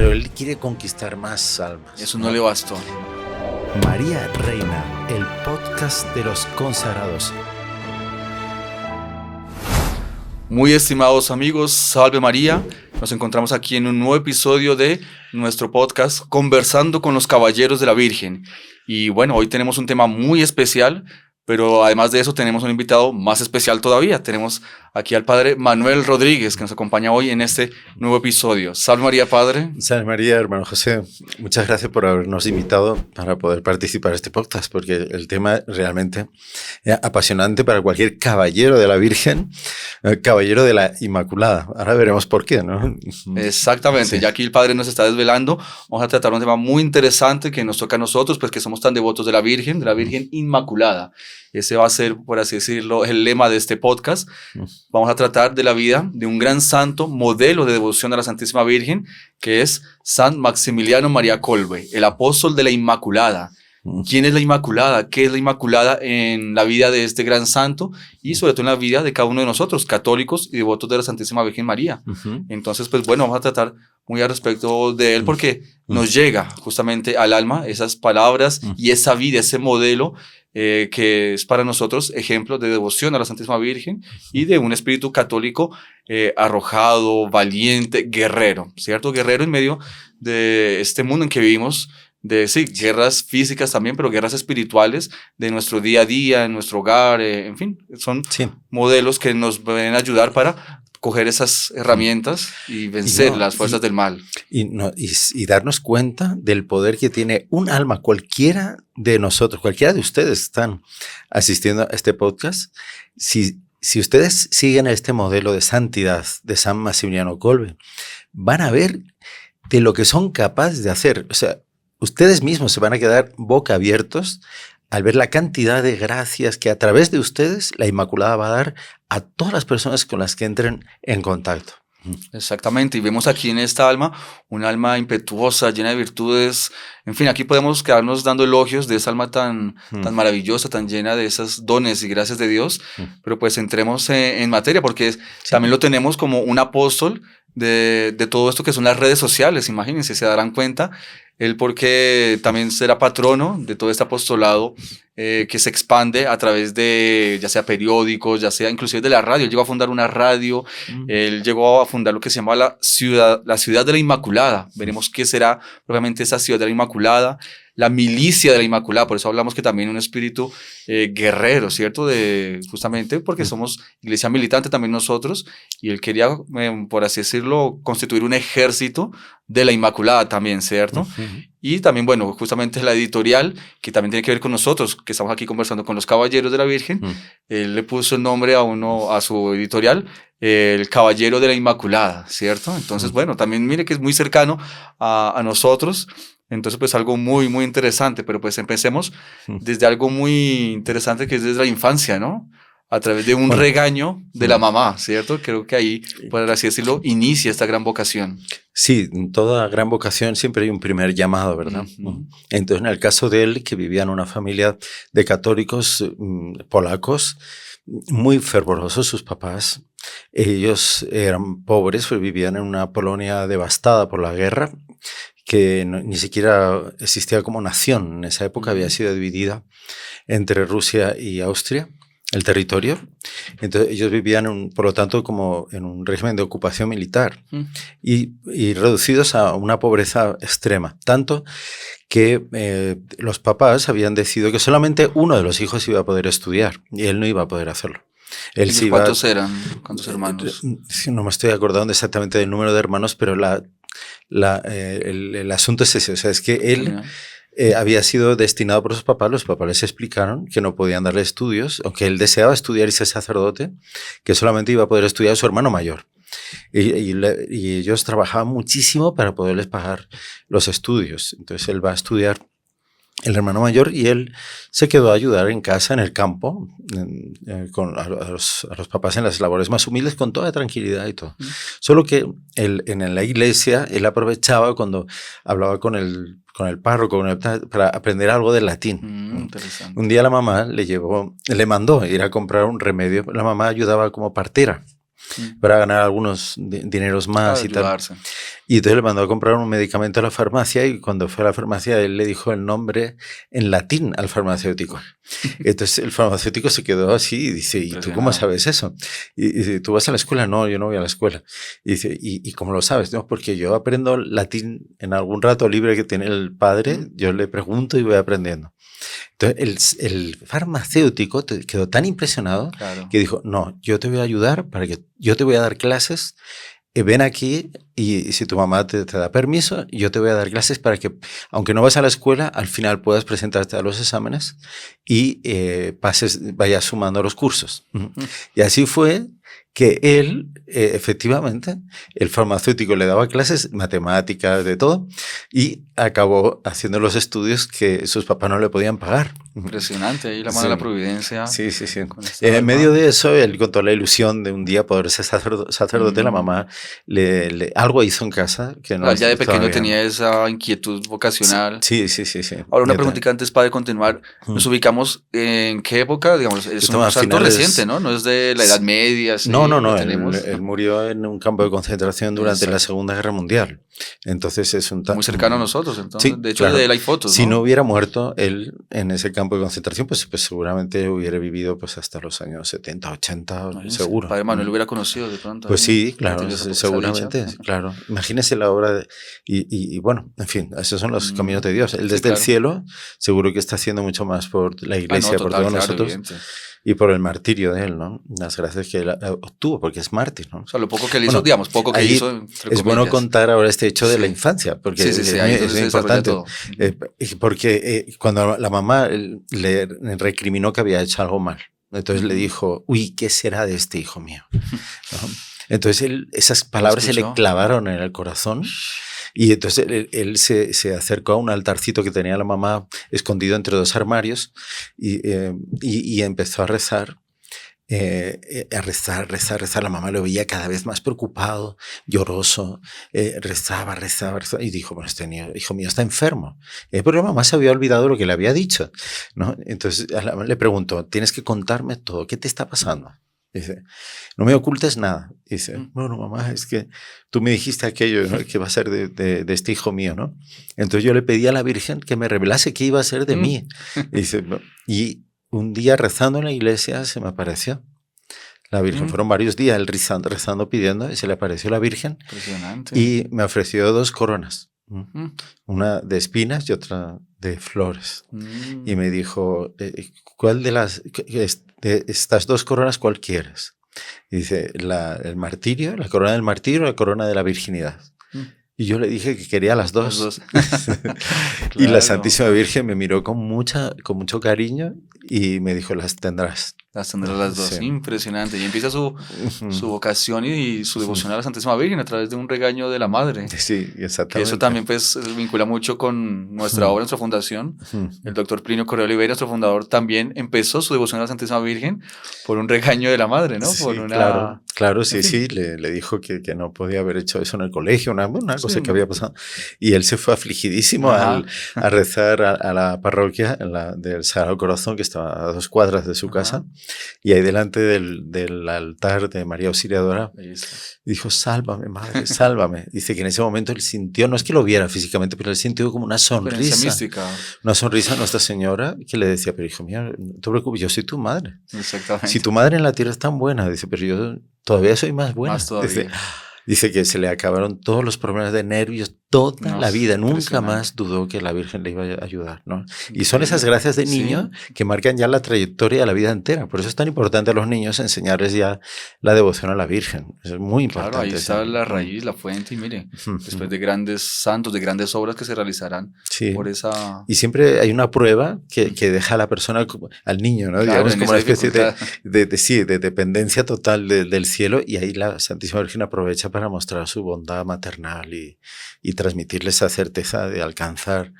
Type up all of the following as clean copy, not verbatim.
pero él quiere conquistar más almas. Eso no le bastó. María Reina, el podcast de los consagrados. Muy estimados amigos, salve María. Nos encontramos aquí en un nuevo episodio de nuestro podcast Conversando con los Caballeros de la Virgen. Y bueno, hoy tenemos un tema muy especial, pero además de eso tenemos un invitado más especial todavía. Tenemos aquí al Padre Manuel Rodríguez, que nos acompaña hoy en este nuevo episodio. Salve María, Padre. Salve María, hermano José. Muchas gracias por habernos invitado para poder participar en este podcast, porque el tema es realmente apasionante para cualquier caballero de la Virgen, caballero de la Inmaculada. Ahora veremos por qué, ¿no? Exactamente, sí. Ya aquí el Padre nos está desvelando. Vamos a tratar un tema muy interesante que nos toca a nosotros, pues que somos tan devotos de la Virgen Inmaculada. Ese va a ser, por así decirlo, el lema de este podcast. Vamos a tratar de la vida de un gran santo, modelo de devoción a la Santísima Virgen, que es San Maximiliano María Kolbe, el apóstol de la Inmaculada. ¿Quién es la Inmaculada? ¿Qué es la Inmaculada en la vida de este gran santo? Y sobre todo en la vida de cada uno de nosotros, católicos y devotos de la Santísima Virgen María. Entonces, pues bueno, vamos a tratar muy al respecto de él porque nos llega justamente al alma esas palabras y esa vida, ese modelo que es para nosotros ejemplo de devoción a la Santísima Virgen y de un espíritu católico arrojado, valiente, guerrero, ¿cierto? Guerrero en medio de este mundo en que vivimos, de sí, guerras físicas también, pero guerras espirituales de nuestro día a día, en nuestro hogar, en fin, son modelos que nos pueden ayudar para coger esas herramientas y vencer las fuerzas del mal. Y darnos cuenta del poder que tiene un alma, cualquiera de nosotros, cualquiera de ustedes que están asistiendo a este podcast. Si ustedes siguen este modelo de santidad de San Maximiliano Kolbe, van a ver de lo que son capaces de hacer. O sea, ustedes mismos se van a quedar boca abiertos al ver la cantidad de gracias que a través de ustedes la Inmaculada va a dar a todas las personas con las que entren en contacto. Exactamente, y vemos aquí en esta alma, un alma impetuosa, llena de virtudes. En fin, aquí podemos quedarnos dando elogios de esa alma tan maravillosa, tan llena de esos dones y gracias de Dios, pero pues entremos en materia, porque también lo tenemos como un apóstol de todo esto que son las redes sociales. Imagínense, se darán cuenta, él porque también será patrono de todo este apostolado que se expande a través de ya sea periódicos, ya sea inclusive de la radio. Él llegó a fundar una radio, él llegó a fundar lo que se llama la ciudad de la Inmaculada. Veremos qué será propiamente esa ciudad de la Inmaculada, la milicia de la Inmaculada. Por eso hablamos que también un espíritu guerrero, ¿cierto? Justamente porque somos iglesia militante también nosotros, y él quería, por así decirlo, constituir un ejército de la Inmaculada también, ¿cierto? Y también, bueno, justamente la editorial, que también tiene que ver con nosotros, que estamos aquí conversando con los Caballeros de la Virgen, él le puso el nombre a su editorial, el Caballero de la Inmaculada, ¿cierto? Entonces, bueno, también mire que es muy cercano a nosotros. Entonces, pues algo muy, muy interesante, pero pues empecemos desde algo muy interesante que es desde la infancia, ¿no? A través de un regaño de la mamá, ¿cierto? Creo que ahí, por así decirlo, inicia esta gran vocación. Sí, en toda gran vocación siempre hay un primer llamado, ¿verdad? Entonces, en el caso de él, que vivía en una familia de católicos polacos, muy fervorosos sus papás. Ellos eran pobres, pues vivían en una Polonia devastada por la guerra, que ni siquiera existía como nación. En esa época había sido dividida entre Rusia y Austria, el territorio. Entonces ellos vivían, por lo tanto, como en un régimen de ocupación militar y reducidos a una pobreza extrema. Tanto que los papás habían decidido que solamente uno de los hijos iba a poder estudiar y él no iba a poder hacerlo. ¿Cuántos eran? ¿Cuántos hermanos? No me estoy acordando exactamente del número de hermanos, pero el asunto es ese. O sea, es que él había sido destinado por sus papás. Los papás les explicaron que no podían darle estudios, aunque él deseaba estudiar y ser sacerdote, que solamente iba a poder estudiar su hermano mayor. Y ellos trabajaban muchísimo para poderles pagar los estudios. Entonces él va a estudiar, el hermano mayor, y él se quedó a ayudar en casa, en el campo, a los papás en las labores más humildes, con toda tranquilidad y todo. Solo que en la iglesia él aprovechaba cuando hablaba con el párroco para aprender algo de latín. Un día la mamá le mandó ir a comprar un remedio. La mamá ayudaba como partera. para ganar algunos dineros más y tal. Y entonces le mandó a comprar un medicamento a la farmacia y cuando fue a la farmacia él le dijo el nombre en latín al farmacéutico. Entonces el farmacéutico se quedó así y dice, ¿y tú cómo sabes eso? Y dice, ¿tú vas a la escuela? No, yo no voy a la escuela. Y dice, ¿y cómo lo sabes? No, porque yo aprendo latín en algún rato libre que tiene el padre, yo le pregunto y voy aprendiendo. Entonces el farmacéutico quedó tan impresionado que dijo, no, yo te voy a ayudar yo te voy a dar clases, ven aquí y si tu mamá te da permiso, yo te voy a dar clases para que, aunque no vas a la escuela, al final puedas presentarte a los exámenes y vayas sumando los cursos. Y así fue que él, efectivamente, el farmacéutico le daba clases, matemáticas, de todo, y acabó haciendo los estudios que sus papás no le podían pagar. Impresionante, ahí la mano de la providencia. Sí. En medio de eso, él contó la ilusión de un día poder ser sacerdote. La mamá algo hizo en casa. Que no ya de pequeño tenía esa inquietud vocacional. Sí. Ahora, una preguntita antes para continuar. Nos ubicamos en qué época, digamos, es un salto reciente, ¿no? No es de la Edad Media. No. Él murió en un campo de concentración durante la Segunda Guerra Mundial. Entonces es muy cercano a nosotros. Entonces, sí, de hecho, de él hay fotos. Si no hubiera muerto él en ese campo de concentración, pues seguramente hubiera vivido pues hasta los años 70, 80, seguro. Padre Manuel lo hubiera conocido de pronto. Pues sí, claro, seguramente, claro. Imagínese la obra y bueno, en fin, esos son los caminos de Dios. Él desde el cielo seguro que está haciendo mucho más por la Iglesia, por todos nosotros. Evidente. Y por el martirio de él, ¿no? Las gracias que él obtuvo, porque es mártir, ¿no? O sea, lo poco que él hizo, digamos, poco que hizo. Es bueno contar ahora este hecho de la infancia, porque es importante. Porque cuando la mamá le recriminó que había hecho algo mal, entonces le dijo, uy, ¿qué será de este hijo mío? ¿No? Entonces esas palabras se le clavaron en el corazón. Y entonces él se acercó a un altarcito que tenía la mamá escondido entre dos armarios y empezó a rezar. Rezar. La mamá lo veía cada vez más preocupado, lloroso, rezaba y dijo, bueno, este hijo mío está enfermo. Pero la mamá se había olvidado lo que le había dicho, ¿no? Entonces le preguntó, tienes que contarme todo, ¿qué te está pasando? Dice, no me ocultes nada. Dice, bueno, mamá, es que tú me dijiste aquello, ¿no? Que va a ser de este hijo mío, ¿no? Entonces yo le pedí a la Virgen que me revelase qué iba a ser de mí. Dice, y un día rezando en la iglesia se me apareció la Virgen. Fueron varios días él rezando, pidiendo, y se le apareció la Virgen. Impresionante. Y me ofreció 2 coronas. Una de espinas y otra de flores. Y me dijo, ¿cuál de estas 2 coronas cuál quieres? Y dice, el martirio, la corona del martirio o la corona de la virginidad. Y yo le dije que quería las dos. Y la Santísima Virgen me miró con mucho cariño y me dijo, las tendrás. Las tendrás las dos. Sí. Impresionante. Y empieza su vocación y su devoción a la Santísima Virgen a través de un regaño de la madre. Sí, exactamente. Que eso también pues vincula mucho con nuestra obra, nuestra fundación. El doctor Plinio Correa Oliveira, nuestro fundador, también empezó su devoción a la Santísima Virgen por un regaño de la madre, ¿no? Sí, por claro, sí. Le dijo que no podía haber hecho eso en el colegio, una cosa que había pasado. Y él se fue afligidísimo a rezar a la parroquia del Sagrado Corazón, que estaba a 2 cuadras de su casa. Y ahí delante del altar de María Auxiliadora dijo, sálvame, madre, sálvame. Dice que en ese momento él sintió, no es que lo viera físicamente, pero él sintió como una sonrisa. Mística. Una sonrisa a Nuestra Señora que le decía, pero hijo mío, no te preocupes, yo soy tu madre. Exactamente. Si tu madre en la tierra es tan buena, dice, pero yo todavía soy más buena. Más todavía. Dice que se le acabaron todos los problemas de nervios toda la vida. Nunca más dudó que la Virgen le iba a ayudar, ¿no? Y son esas gracias de niño que marcan ya la trayectoria de la vida entera. Por eso es tan importante a los niños enseñarles ya la devoción a la Virgen. Eso es muy importante. Claro, ahí está la raíz, la fuente. Y mire, después de grandes santos, de grandes obras que se realizarán por esa... Y siempre hay una prueba que deja a la persona, al niño, ¿no? Claro, digamos, como una especie de dependencia total del cielo. Y ahí la Santísima Virgen aprovecha para mostrar su bondad maternal y transmitirle esa certeza de alcanzar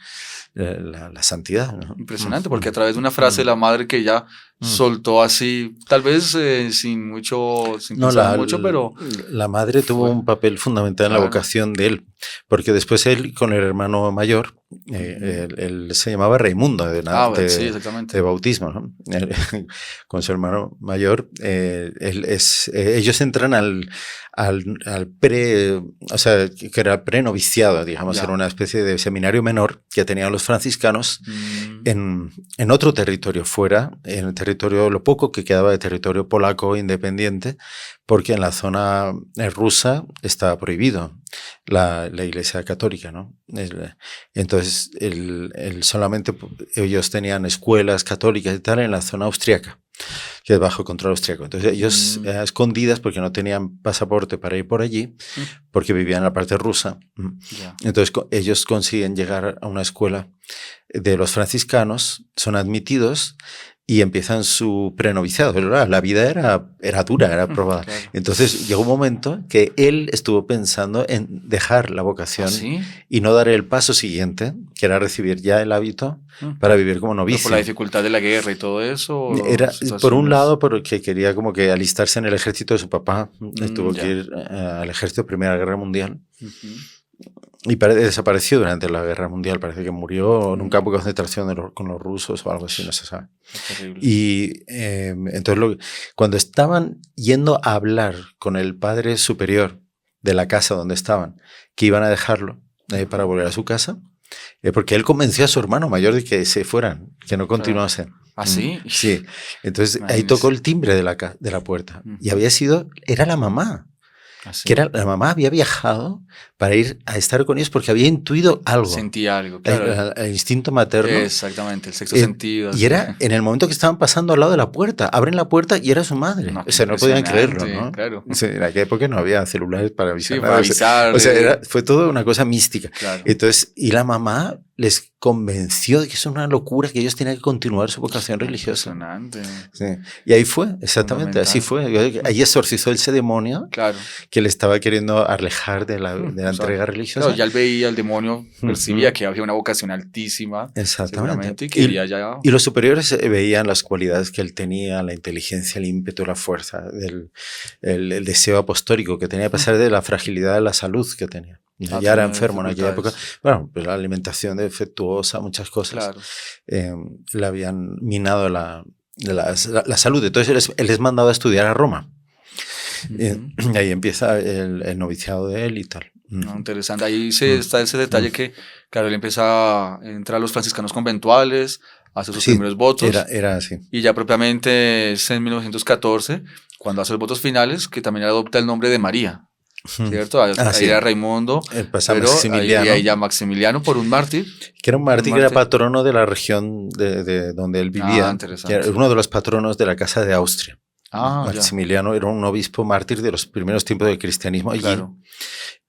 la santidad, ¿no? Impresionante, porque a través de una frase de la madre que ya soltó así, tal vez sin pensar mucho, pero... La madre tuvo un papel fundamental en la vocación de él, porque después él con el hermano mayor, él se llamaba Raimundo sí, exactamente. de bautismo, ¿no? Con su hermano mayor, ellos entran al o sea, que era pre-noviciado, digamos, era una especie de seminario menor que tenían los franciscanos en otro territorio fuera, en el territorio, lo poco que quedaba de territorio polaco independiente, porque en la zona rusa estaba prohibido la iglesia católica, ¿no? Entonces, solamente ellos tenían escuelas católicas y tal en la zona austriaca, que es bajo control austriaco. Entonces ellos a escondidas, porque no tenían pasaporte para ir por allí, porque vivían en la parte rusa. Entonces ellos consiguen llegar a una escuela de los franciscanos, son admitidos y empiezan su prenoviciado. La vida era dura, era probada. Claro. Entonces llegó un momento que él estuvo pensando en dejar la vocación y no dar el paso siguiente, que era recibir ya el hábito para vivir como novicio. ¿Pero por la dificultad de la guerra y todo eso? Era, por un lado, porque quería como que alistarse en el ejército de su papá. Tuvo que ir al ejército de Primera Guerra Mundial. Y desapareció durante la Guerra Mundial, parece que murió en un campo de concentración con los rusos o algo así, no se sabe. Y entonces cuando estaban yendo a hablar con el padre superior de la casa donde estaban, que iban a dejarlo para volver a su casa, porque él convenció a su hermano mayor de que se fueran, que no continuasen. ¿Ah, sí? Sí. Entonces ahí tocó el timbre de la puerta y era la mamá. Así. Que la mamá había viajado para ir a estar con ellos porque había intuido algo. Sentía algo, claro. El instinto materno. Exactamente, el sexto sentido. Y era en el momento que estaban pasando al lado de la puerta. Abren la puerta y era su madre. O sea, no podían creerlo, ¿no? Claro. O sea, en aquella época no había celulares para avisar. Sí, para avisar. O sea, fue todo una cosa mística. Claro. Entonces, y la mamá les convenció de que es una locura, que ellos tenían que continuar su vocación religiosa. Impresionante. Sí. Y ahí fue, exactamente, así fue. Ahí exorcizó ese demonio que le estaba queriendo alejar de la entrega religiosa. Claro, ya él veía el demonio, percibía que había una vocación altísima. Exactamente. Y quería ya... Y los superiores veían las cualidades que él tenía, la inteligencia, el ímpetu, la fuerza, el deseo apostólico que tenía, a pesar de la fragilidad de la salud que tenía. Ya era enfermo en aquella época. Bueno, pues la alimentación defectuosa, muchas cosas. Claro. Le habían minado la salud. Entonces él es mandado a estudiar a Roma. Y ahí empieza el noviciado de él y tal. No, interesante. Ahí está ese detalle que, claro, él empieza a entrar a los franciscanos conventuales, hace sus primeros votos. Era así. Y ya propiamente es en 1914, cuando hace los votos finales, que también adopta el nombre de María. ¿Cierto? Ahí era Raimundo, pero ahí ya Maximiliano por un mártir. Que era un mártir que era patrono de la región de donde él vivía. Que era uno de los patronos de la Casa de Austria. Maximiliano era un obispo mártir de los primeros tiempos del cristianismo allí. Claro.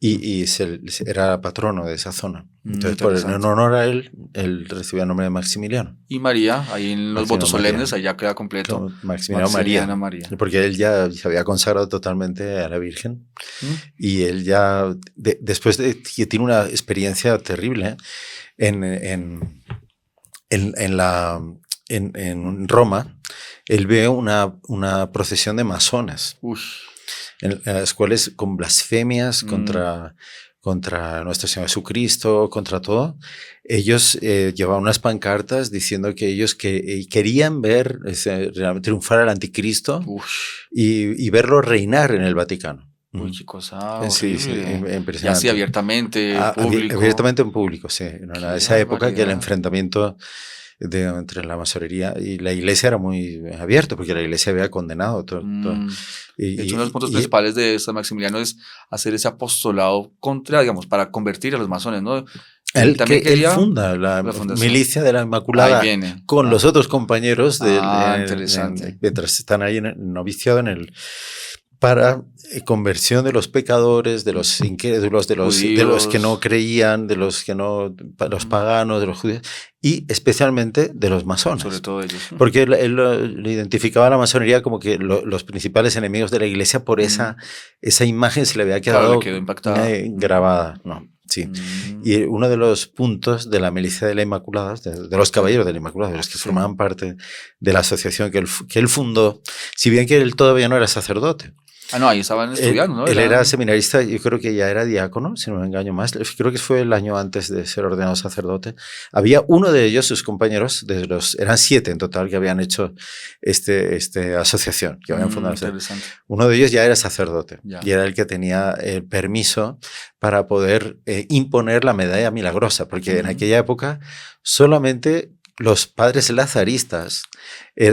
Y era patrono de esa zona. Entonces, en honor a él recibió el nombre de Maximiliano. Y María, ahí en los votos solemnes, ahí ya queda completo. Maximiliano María. Porque él ya se había consagrado totalmente a la Virgen. Y él ya, después que tiene una experiencia terrible en Roma, él ve una procesión de masones. En las cuales con blasfemias contra Nuestro Señor Jesucristo, contra todo, ellos llevaban unas pancartas diciendo que ellos querían ver triunfar al anticristo y verlo reinar en el Vaticano. Uy, qué cosa horrible. Sí, impresionante. Y así abiertamente, público. Abiertamente en público, sí. En esa época que el enfrentamiento entre la masonería y la iglesia era muy abierto, porque la iglesia había condenado todo. De hecho, uno de los puntos principales de San Maximiliano es hacer ese apostolado para convertir a los masones, ¿no? Él funda la milicia de la Inmaculada con los otros compañeros interesante. Mientras están ahí en el noviciado para conversión de los pecadores, de los incrédulos, de los que no creían, de los los paganos, de los judíos, y especialmente de los masones. Sobre todo ellos. Porque él identificaba a la masonería como que los principales enemigos de la iglesia por esa imagen se le había quedado le quedó impactada. Grabada. No. Sí. Y uno de los puntos de la milicia de la Inmaculada, de los caballeros de la Inmaculada, de los que formaban parte de la asociación que él fundó, si bien que él todavía no era sacerdote. No, ahí estaban estudiando, ¿no? Él era seminarista, yo creo que ya era diácono, si no me engaño más. Creo que fue el año antes de ser ordenado sacerdote. Había uno de ellos, sus compañeros, eran 7 en total que habían hecho esta asociación, que habían fundado. Uno de ellos ya era sacerdote y era el que tenía el permiso para poder imponer la medalla milagrosa, porque en aquella época solamente los padres lazaristas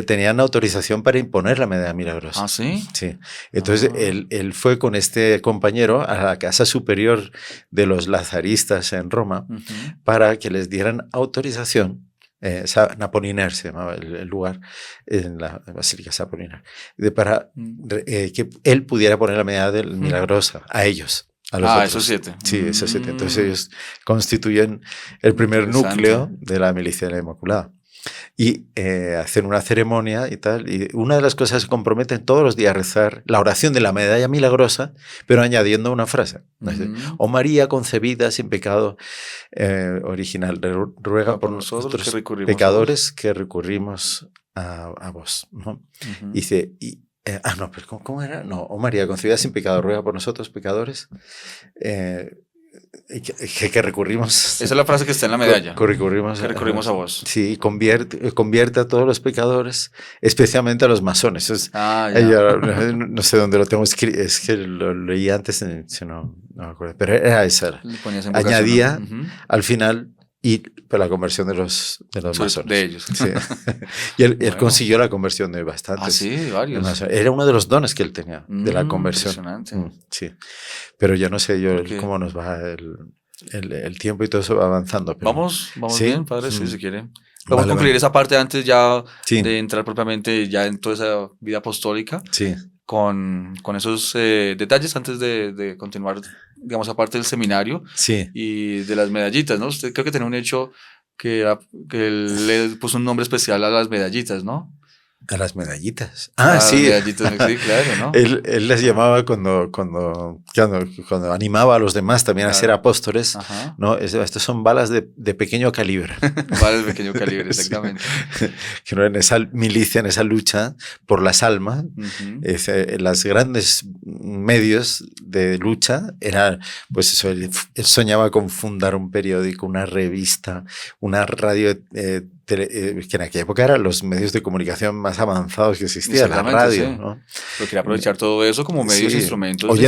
tenían autorización para imponer la medalla milagrosa. ¿Ah, sí? Sí. Entonces él fue con este compañero a la casa superior de los lazaristas en Roma para que les dieran autorización. Sapolinar se llamaba el lugar, en la Basílica Sapolinar, para que él pudiera poner la medalla milagrosa a ellos. Esos 7. Sí, esos 7. Entonces ellos constituyen el primer núcleo de la milicia de la Inmaculada. Y hacen una ceremonia y tal. Y una de las cosas que comprometen todos los días a rezar la oración de la medalla milagrosa, pero añadiendo una frase. Oh María concebida sin pecado original, ruega por nosotros pecadores que recurrimos a vos. ¿No? Dice... pero ¿cómo era? No, oh María, concebida sin pecado, ruega por nosotros, pecadores, que recurrimos... Esa es la frase que está en la medalla. Recurrimos a vos. Sí, convierte a todos los pecadores, especialmente a los masones. Yo no sé dónde lo tengo escrito, es que lo leí antes, no me acuerdo, pero era esa. Añadía al final... Pero la conversión de los masones. De ellos. Sí. Y él consiguió la conversión de bastantes. Sí, de varios. Era uno de los dones que él tenía, de la conversión. Impresionante. Sí. Pero yo no sé cómo nos va el tiempo y todo eso va avanzando. Pero... Vamos ¿sí? Bien, padre, sí, si quiere. Vamos a concluir esa parte antes ya de entrar propiamente ya en toda esa vida apostólica. Sí. Con esos detalles antes de continuar, digamos, aparte del seminario y de las medallitas, ¿no? Usted creo que tenía un hecho que le puso un nombre especial a las medallitas, ¿no? A las medallitas. Sí. Medallitas, sí, claro, ¿no? Él les llamaba cuando animaba a los demás también a ser apóstoles, ¿no? Estos son balas de pequeño calibre. Balas de pequeño calibre, exactamente. Que no en esa milicia, en esa lucha por las almas, las grandes medios de lucha eran, pues eso, él soñaba con fundar un periódico, una revista, una radio, que en aquella época eran los medios de comunicación más avanzados que existían, la radio, ¿no? Pero quería aprovechar todo eso como medios, instrumentos hoy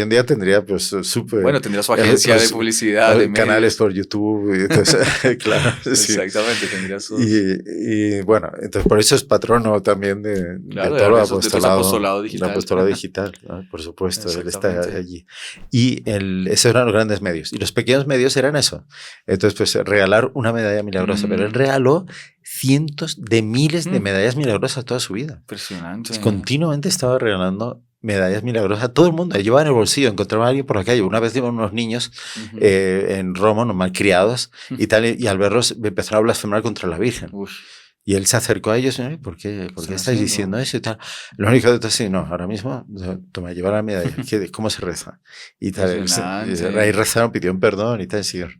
en día tendría pues súper... Bueno, tendría su agencia de publicidad, de canales por YouTube, y entonces, claro. Exactamente, tendría sus... Y bueno, entonces por eso es patrono también de todo el apostolado digital. El apostolado digital, ¿no? Por supuesto, él está allí. Y esos eran los grandes medios. Y los pequeños medios eran eso. Entonces, pues regalar una medalla milagrosa, pero él regaló cientos de miles de medallas milagrosas toda su vida. Impresionante. Continuamente estaba regalando medallas milagrosas a todo el mundo. Llevaba en el bolsillo, encontraba a alguien por la calle. Una vez iban unos niños en Roma, unos malcriados, y tal, y al verlos empezaron a blasfemar contra la Virgen. Y él se acercó a ellos, ¿por qué estáis diciendo eso? Y tal. Lo único que sí, no, ahora mismo, toma, lleva la medalla. ¿Cómo se reza? Y tal. Ahí rezaron, pidieron perdón y tal, señor.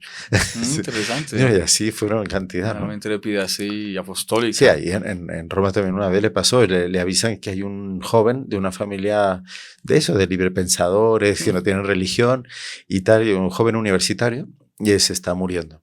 Interesante. Y así fueron en cantidad. Realmente le pide así apostólica. Sí, ahí en Roma también una vez le pasó, le avisan que hay un joven de una familia de eso, de librepensadores, que no tienen religión y tal, y un joven universitario, y se está muriendo.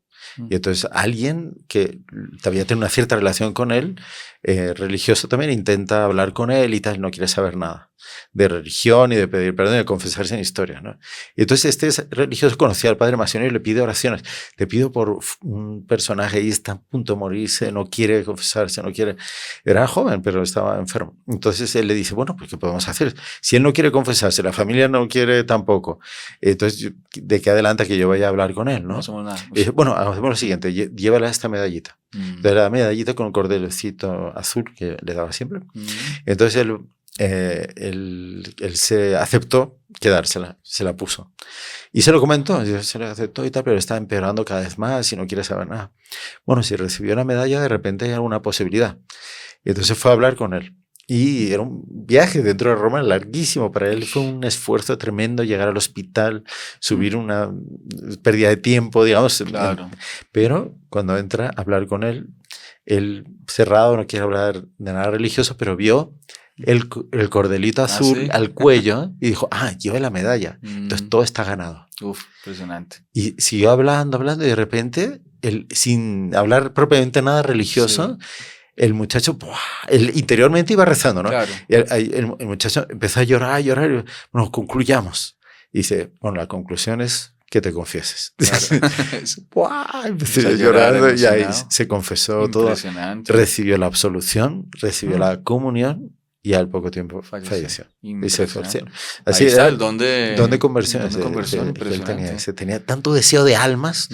Y entonces alguien que todavía tiene una cierta relación con él, religioso también, intenta hablar con él y tal, no quiere saber nada de religión y de pedir perdón y de confesarse en historia, ¿no? Y entonces este religioso conocía al padre Massionero y le pide oraciones. Te pido por un personaje y está a punto de morirse, no quiere confesarse, no quiere... Era joven, pero estaba enfermo. Entonces él le dice, bueno, pues ¿qué podemos hacer? Si él no quiere confesarse, la familia no quiere tampoco, entonces ¿de qué adelanta que yo vaya a hablar con él, no? No hacemos nada. Y dice, bueno, hacemos lo siguiente, llévala esta medallita. De la medallita con un cordelecito azul que le daba siempre. Entonces él se aceptó quedársela, se la puso. Y se lo comentó, se la aceptó y tal, pero está empeorando cada vez más y no quiere saber nada. Bueno, si recibió la medalla, de repente hay alguna posibilidad. Y entonces fue a hablar con él. Y era un viaje dentro de Roma larguísimo. Para él fue un esfuerzo tremendo llegar al hospital, subir una pérdida de tiempo, digamos. Claro. Pero cuando entra a hablar con él cerrado, no quiere hablar de nada religioso, pero vio el cordelito azul ¿sí? al cuello y dijo, lleva la medalla. Entonces todo está ganado. Uf, impresionante. Y siguió hablando y de repente, sin hablar propiamente nada religioso, el muchacho, interiormente iba rezando, ¿no? Claro. Y el muchacho empezó a llorar. Bueno, concluyamos. Y dice, bueno, la conclusión es que te confieses. Claro. Empezó a llorar y ahí se confesó todo. Recibió la absolución, recibió la comunión y al poco tiempo falleció. Y se fue al cielo. Así era el don de conversión. Tenía tanto deseo de almas,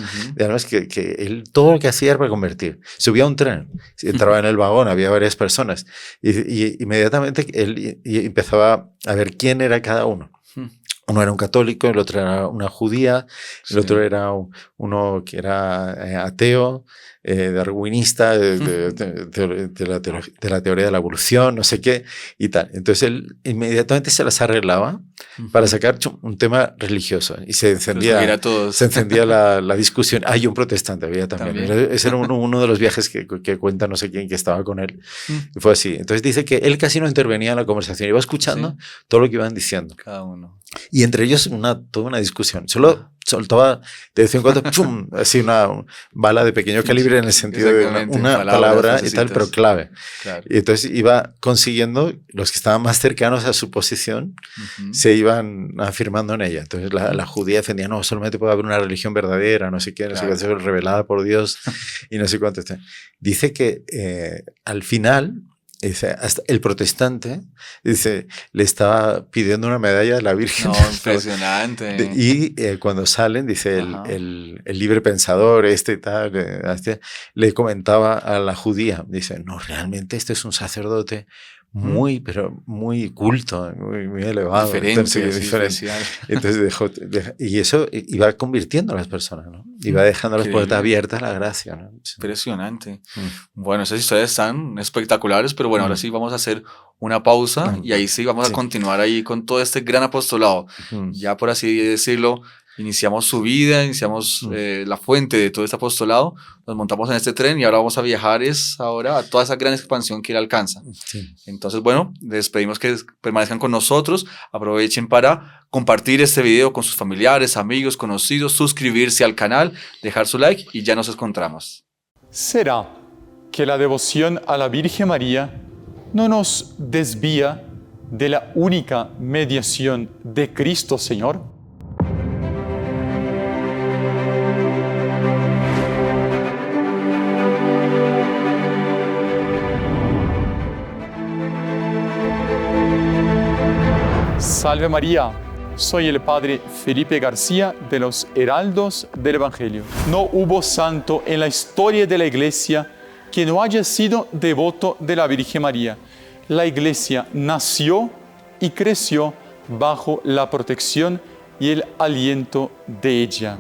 que él todo lo que hacía era para convertir. Subía a un tren, entraba en el vagón, había varias personas y inmediatamente él empezaba a ver quién era cada uno. Uno era un católico, el otro era una judía, el otro era uno que era ateo, darwinista, de la teoría de la evolución, no sé qué, y tal. Entonces él inmediatamente se las arreglaba para sacar un tema religioso y se encendía la discusión. Hay un protestante, había también. Ese era uno de los viajes que cuenta no sé quién que estaba con él. Y fue así. Entonces dice que él casi no intervenía en la conversación, iba escuchando todo lo que iban diciendo. Cada uno. Y entre ellos toda una discusión. Solo soltaba de vez en cuando así una bala de pequeño calibre en el sentido de una palabra y tal, pero clave. Claro. Y entonces iba consiguiendo, los que estaban más cercanos a su posición, se iban afirmando en ella. Entonces la judía defendía, no, solamente puede haber una religión verdadera, no sé qué, no sé cuánto, revelada por Dios y no sé cuánto. Dice que al final... Dice, hasta el protestante, dice, le estaba pidiendo una medalla de la Virgen. No, impresionante. Y cuando salen, dice, el libre pensador, tal, le comentaba a la judía, dice, no, realmente este es un sacerdote pero muy culto, muy elevado. Diferente. Entonces y eso iba convirtiendo a las personas, ¿no? Iba dejando las puertas abiertas a la gracia, ¿no? Impresionante. Bueno, esas historias están espectaculares, pero bueno, ahora sí vamos a hacer una pausa y ahí sí vamos a continuar ahí con todo este gran apostolado. Ya por así decirlo, iniciamos su vida, iniciamos la fuente de todo este apostolado, nos montamos en este tren y ahora vamos a viajar ahora a toda esa gran expansión que él alcanza. Sí. Entonces, bueno, les pedimos que permanezcan con nosotros, aprovechen para compartir este video con sus familiares, amigos, conocidos, suscribirse al canal, dejar su like y ya nos encontramos. ¿Será que la devoción a la Virgen María no nos desvía de la única mediación de Cristo Señor? Salve María, soy el Padre Felipe García de los Heraldos del Evangelio. No hubo santo en la historia de la Iglesia que no haya sido devoto de la Virgen María. La Iglesia nació y creció bajo la protección y el aliento de ella.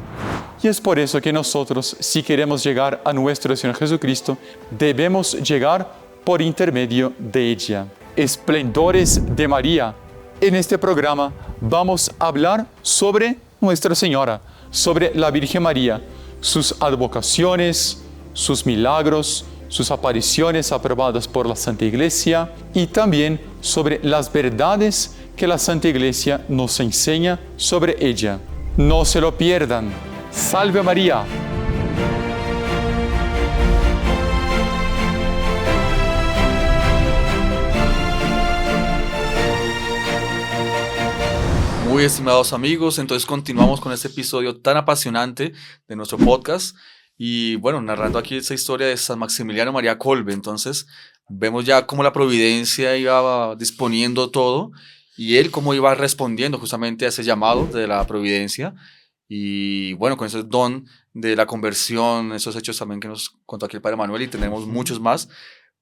Y es por eso que nosotros, si queremos llegar a nuestro Señor Jesucristo, debemos llegar por intermedio de ella. Esplendores de María. En este programa vamos a hablar sobre Nuestra Señora, sobre la Virgen María, sus advocaciones, sus milagros, sus apariciones aprobadas por la Santa Iglesia y también sobre las verdades que la Santa Iglesia nos enseña sobre ella. No se lo pierdan. ¡Salve María! Muy estimados amigos, entonces continuamos con este episodio tan apasionante de nuestro podcast y bueno, narrando aquí esta historia de San Maximiliano María Kolbe. Entonces vemos ya cómo la providencia iba disponiendo todo y él cómo iba respondiendo justamente a ese llamado de la providencia y bueno, con ese don de la conversión, esos hechos también que nos contó aquí el Padre Manuel y tenemos muchos más.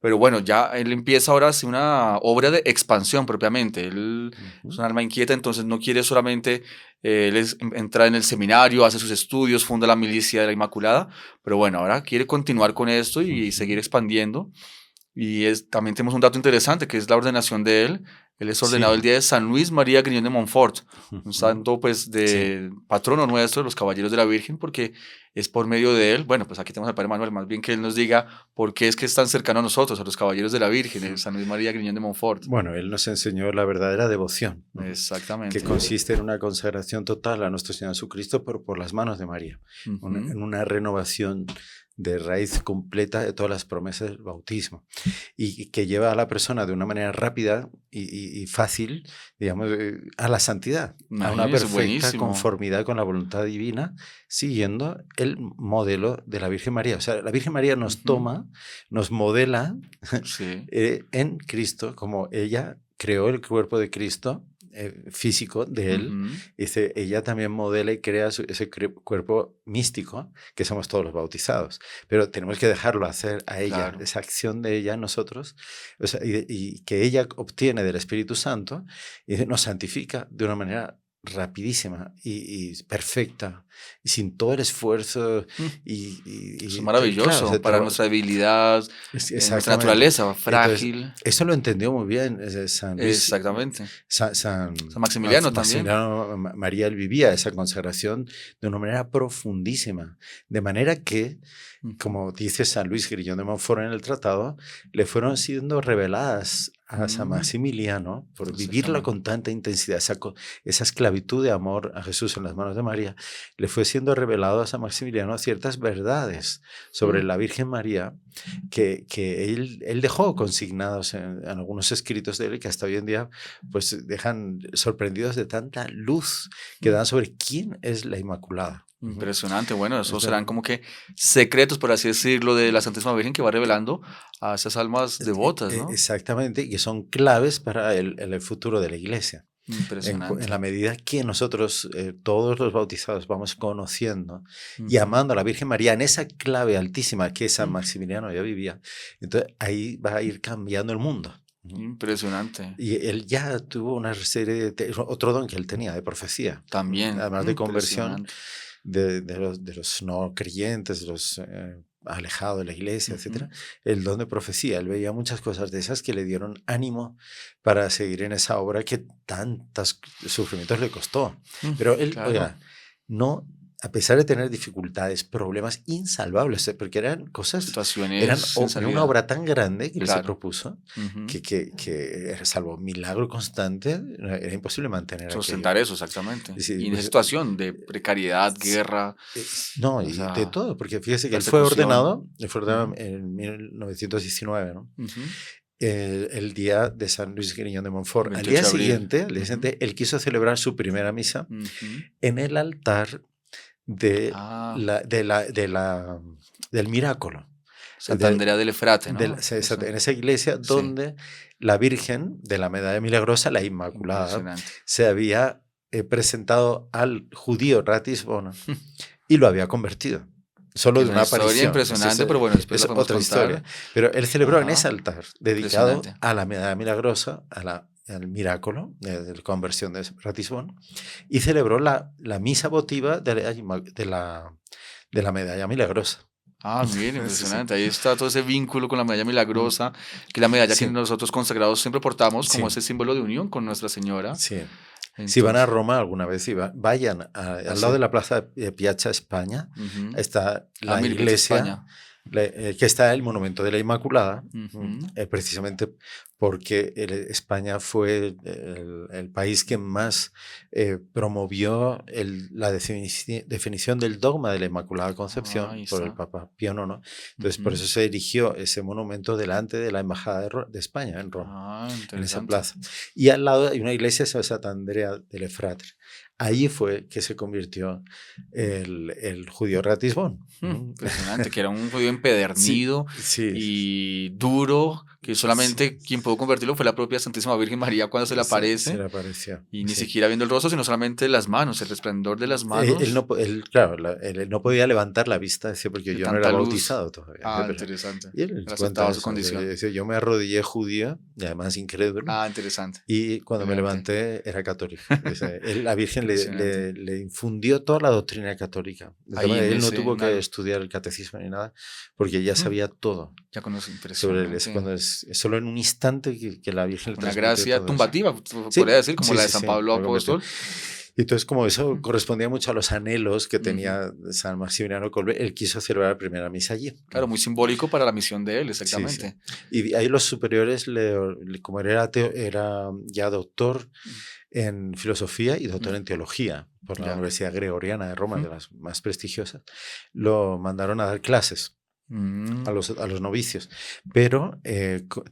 Pero bueno, ya él empieza ahora a hacer una obra de expansión propiamente. Él es un alma inquieta, entonces no quiere solamente entrar en el seminario, hacer sus estudios, funda la milicia de la Inmaculada, pero bueno, ahora quiere continuar con esto y seguir expandiendo. Y también tenemos un dato interesante, que es la ordenación de él. Él es ordenado el día de San Luis María Griñón de Montfort, un santo pues de patrono nuestro, los caballeros de la Virgen, porque es por medio de él. Bueno, pues aquí tenemos al Padre Manuel, más bien que él nos diga por qué es que es tan cercano a nosotros, a los caballeros de la Virgen, el San Luis María Griñón de Montfort. Bueno, él nos enseñó la verdadera devoción, ¿no? Exactamente. Que consiste en una consagración total a nuestro Señor Jesucristo, pero por las manos de María, en una renovación de raíz completa de todas las promesas del bautismo, y que lleva a la persona de una manera rápida y fácil, digamos, a la santidad, a una perfecta conformidad con la voluntad divina, siguiendo el modelo de la Virgen María. O sea, la Virgen María nos toma, nos modela en Cristo, como ella creó el cuerpo de Cristo, físico de él. Dice, ella también modela y crea ese cuerpo místico, que somos todos los bautizados, pero tenemos que dejarlo hacer a ella, esa acción de ella en nosotros, o sea, y que ella obtiene del Espíritu Santo y nos santifica de una manera rapidísima y perfecta, y sin todo el esfuerzo. Es maravilloso, claro, para nuestra debilidad, nuestra naturaleza frágil. Entonces, eso lo entendió muy bien San Luis. Exactamente. San Maximiliano también. María, él vivía esa consagración de una manera profundísima, de manera que, como dice San Luis Grillón de Montfort en el tratado, le fueron siendo reveladas a San Maximiliano, por vivirla con tanta intensidad, esa esclavitud de amor a Jesús en las manos de María, le fue siendo revelado a San Maximiliano ciertas verdades sobre la Virgen María que él dejó consignados en algunos escritos de él, que hasta hoy en día pues dejan sorprendidos de tanta luz que dan sobre quién es la Inmaculada. Impresionante. Bueno, esos serán como que secretos, por así decirlo, de la Santísima Virgen, que va revelando a esas almas devotas, ¿no? Exactamente, y que son claves para el futuro de la Iglesia. Impresionante. En la medida que nosotros, todos los bautizados, vamos conociendo y amando a la Virgen María en esa clave altísima que San Maximiliano ya vivía, entonces ahí va a ir cambiando el mundo. Impresionante. Y él ya tuvo una serie de otro don que él tenía de profecía. También. Además de conversión de los no creyentes, de los alejados de la iglesia, etc. El don de profecía. Él veía muchas cosas de esas que le dieron ánimo para seguir en esa obra que tantos sufrimientos le costó. Pero él, oiga, no... A pesar de tener dificultades, problemas insalvables, porque eran cosas, situaciones, eran una obra tan grande que él se propuso, que salvo milagro constante, era imposible mantener sustentar eso, exactamente. Y en esa situación de precariedad, guerra. No, y de todo, porque fíjese que él fue ordenado en 1919, ¿no? El día de San Luis Griñón de Montfort. Al día siguiente, él quiso celebrar su primera misa en el altar del Miráculo. Santa Andrea del Efrate, ¿no? En esa iglesia donde la Virgen de la Medalla Milagrosa, la Inmaculada, se había presentado al judío Ratisbona y lo había convertido. Solo de una aparición. Historia impresionante, pero bueno, después es otra historia. Pero él celebró en ese altar, dedicado a la Medalla Milagrosa, al Miraculo de la conversión de Ratisbona, y celebró la misa votiva de la Medalla Milagrosa. Bien, impresionante. Ahí está todo ese vínculo con la medalla milagrosa, que es la medalla que nosotros consagrados siempre portamos como ese símbolo de unión con Nuestra Señora. Sí. Entonces, si van a Roma alguna vez, vayan al lado de la plaza de Piazza España, está la iglesia, que está el monumento de la Inmaculada, precisamente porque España fue el país que más promovió la definición del dogma de la Inmaculada Concepción por el Papa Pío IX. Entonces, por eso se erigió ese monumento delante de la Embajada de España en Roma, en esa plaza. Y al lado hay una iglesia, Santa Andrea del Efrate. Allí fue que se convirtió el judío Ratisbón. Impresionante, que era un judío empedernido y duro, que solamente quien pudo convertirlo fue la propia Santísima Virgen María cuando se le aparece. Se le apareció. Y ni siquiera viendo el rostro, sino solamente las manos, el resplandor de las manos. Claro, él no podía levantar la vista, decía, porque yo no era bautizado todavía. Interesante. Y él aceptaba su condición. Decía, yo me arrodillé judío, y además incrédulo. Interesante. Y cuando me levanté era católico. La Virgen le infundió toda la doctrina católica. Él no tuvo que estudiar el catecismo ni nada, porque ya sabía todo. Ya conoce, impresionante. Sobre es solo en un instante que la Virgen le transmitió. Una gracia tumbativa, podría decir, como la de San Pablo Apóstol. Y entonces, como eso correspondía mucho a los anhelos que tenía San Maximiliano Kolbe, él quiso celebrar la primera misa allí. Claro, muy simbólico para la misión de él, exactamente. Y ahí los superiores, como él era ateo, era ya doctor en filosofía y doctor en teología por la Universidad Gregoriana de Roma, de las más prestigiosas, lo mandaron a dar clases a los novicios. Pero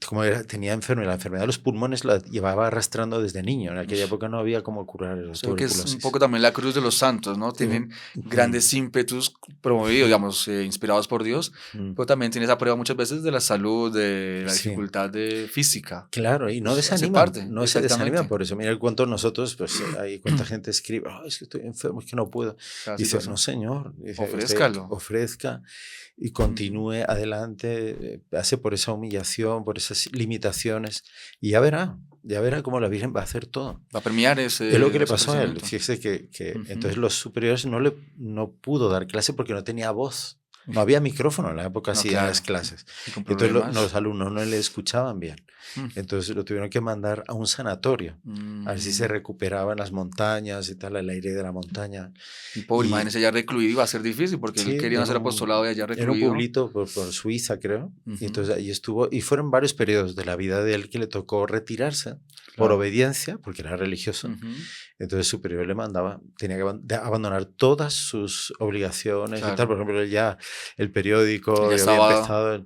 como tenía la enfermedad de los pulmones, la llevaba arrastrando desde niño. En aquella época no había cómo curar la tuberculosis. Que es un poco también la cruz de los santos, ¿no? Tienen grandes ímpetus promovidos, digamos, inspirados por Dios, pero también tiene esa prueba muchas veces de la salud, de la dificultad física. Claro, y no desaniman, no se desaniman por eso. Mira el cuento nosotros, pues hay cuánta gente escribe, es que estoy enfermo, es que no puedo. Dice, no señor, ofrézcalo. Ofrezca y continúe adelante, hace por esa humillación, por esas limitaciones, y ya verá cómo la Virgen va a hacer todo. Va a premiar ese. Es lo que le pasó a él. Fíjese que entonces los superiores no pudo dar clase porque no tenía voz. No había micrófono en la época, así en las clases. Entonces los alumnos no le escuchaban bien. Entonces lo tuvieron que mandar a un sanatorio, a ver si se recuperaba en las montañas y tal, el aire de la montaña. Y pobre, imagínense, ya recluido iba a ser difícil porque él quería hacer apostolado y allá recluido. Era un pueblito por Suiza, creo. Y entonces ahí estuvo, y fueron varios periodos de la vida de él que le tocó retirarse por obediencia, porque era religioso. Entonces su superior le mandaba, tenía que abandonar todas sus obligaciones y tal. Por ejemplo, ya el periódico ya había empezado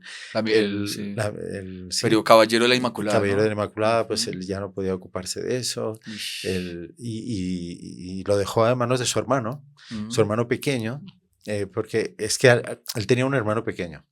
Pero Caballero de la Inmaculada. Caballero de la Inmaculada, pues él ya no podía ocuparse de eso. Y lo dejó a manos de su hermano pequeño. Porque es que él tenía un hermano pequeño.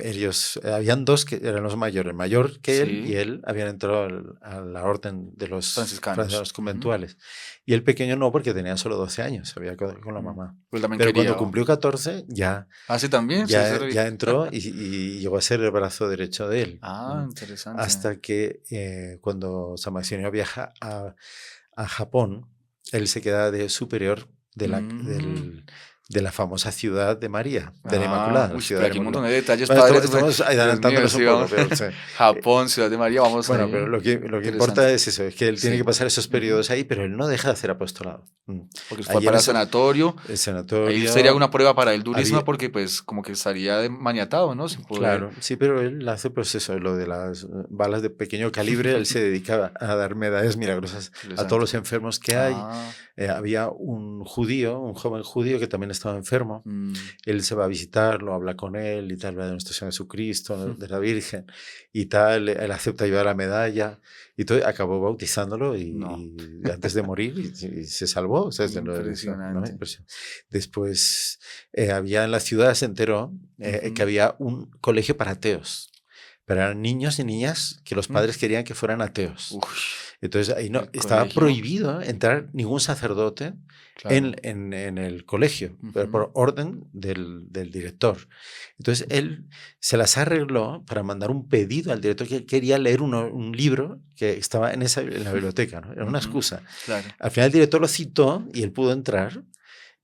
Ellos, habían dos que eran los mayores, el mayor que él y él habían entrado a la orden de los franciscanos conventuales. Y el pequeño no, porque tenía solo 12 años, había quedado con la mamá. Pero cuando cumplió 14 ya, también ya entró y llegó a ser el brazo derecho de él. Interesante. Hasta que cuando San Maximiliano viaja a Japón, él se queda de superior de la famosa ciudad de María, de la Inmaculada. Pero aquí un montón de detalles, padres. Estamos adelantándonos un poco. Pero, Japón, ciudad de María, vamos a ver. Pero lo que importa es eso, es que él tiene que pasar esos periodos ahí, pero él no deja de hacer apostolado. Porque fue para el sanatorio. El sanatorio. Ahí sería una prueba para él durísima porque pues como que estaría maniatado, ¿no? Sin poder. Claro, sí, pero él hace pues eso, lo de las balas de pequeño calibre, él se dedicaba a dar medallas milagrosas a todos los enfermos que hay. Había un joven judío que también estaba enfermo. Él se va a visitarlo, habla con él y tal, de nuestro Señor Jesucristo, de la Virgen y tal. Él acepta llevar la medalla y todo. Acabó bautizándolo y antes de morir y se salvó. O sea, Impresionante. Después había en la ciudad, se enteró que había un colegio para ateos. Pero eran niños y niñas que los padres querían que fueran ateos. Entonces ahí estaba prohibido entrar ningún sacerdote en el colegio, pero por orden del director. Entonces él se las arregló para mandar un pedido al director que quería leer un libro que estaba en la biblioteca, ¿no? Era una excusa. Al final el director lo citó y él pudo entrar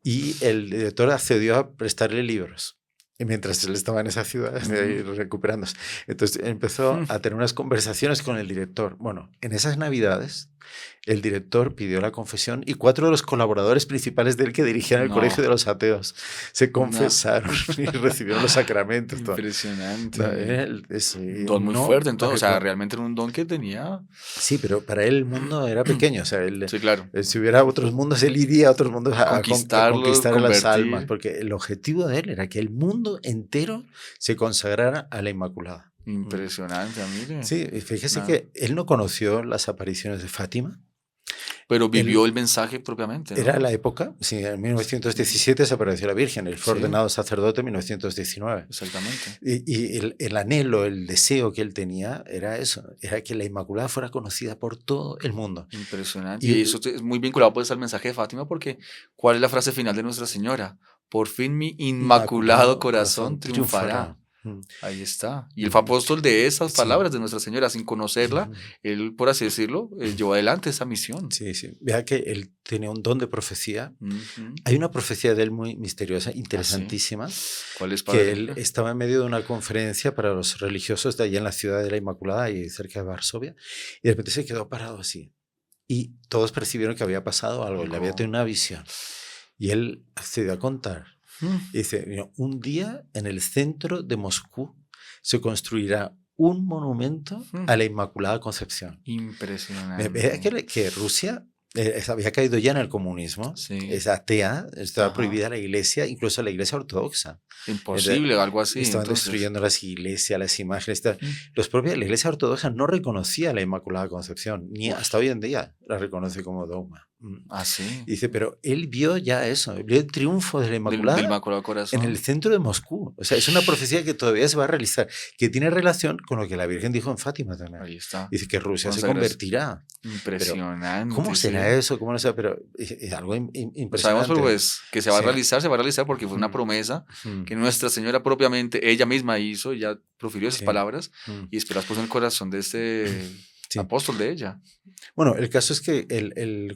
y el director accedió a prestarle libros. Y mientras él estaba en esa ciudad, recuperándose. Entonces empezó a tener unas conversaciones con el director. Bueno, en esas Navidades, el director pidió la confesión y 4 de los colaboradores principales de él que dirigían el colegio de los ateos se confesaron y recibieron los sacramentos. Impresionante. Un don muy fuerte, entonces. O sea, realmente era un don que tenía. Sí, pero para él el mundo era pequeño. O sea, claro. Si hubiera otros mundos, él iría a otros mundos a conquistar las almas. Porque el objetivo de él era que el mundo entero se consagrara a la Inmaculada. Impresionante, amigo. Sí, fíjese que él no conoció las apariciones de Fátima. Pero vivió el mensaje propiamente, ¿no? Era la época, sí, en 1917 se apareció la Virgen, él fue ordenado sacerdote en 1919. Exactamente. Y el anhelo, el deseo que él tenía era eso, era que la Inmaculada fuera conocida por todo el mundo. Impresionante. Y eso es muy vinculado pues al mensaje de Fátima, porque ¿cuál es la frase final de Nuestra Señora? Por fin mi inmaculado corazón triunfará. Ahí está. Y él fue apóstol de esas palabras de Nuestra Señora. Sin conocerla, él, por así decirlo, llevó adelante esa misión. Sí, sí. Vea que él tenía un don de profecía. Hay una profecía de él muy misteriosa, interesantísima. ¿Cuál es, padre? Que él estaba en medio de una conferencia para los religiosos de allá en la ciudad de la Inmaculada y cerca de Varsovia, y de repente se quedó parado así. Y todos percibieron que había pasado algo, le había tenido una visión. Y él se dio a contar. Y dice, un día en el centro de Moscú se construirá un monumento a la Inmaculada Concepción. Impresionante. Vea que Rusia había caído ya en el comunismo, es atea, estaba prohibida la iglesia, incluso la iglesia ortodoxa. Imposible, algo así. Estaban destruyendo las iglesias, las imágenes. La iglesia ortodoxa no reconocía la Inmaculada Concepción, ni hasta hoy en día la reconoce como dogma. Sí. Dice, pero él vio ya eso, vio el triunfo de la Inmaculada del Inmaculado Corazón en el centro de Moscú. O sea, es una profecía que todavía se va a realizar, que tiene relación con lo que la Virgen dijo en Fátima también. Ahí está. Dice que Rusia se convertirá. Impresionante. Pero, ¿cómo será eso? ¿Cómo no sé? Pero es algo impresionante. Sabemos pues, que se va a realizar porque fue una promesa que Nuestra Señora propiamente, ella misma hizo, ya profirió esas palabras y después las puso en el corazón de este apóstol de ella. Bueno, el caso es que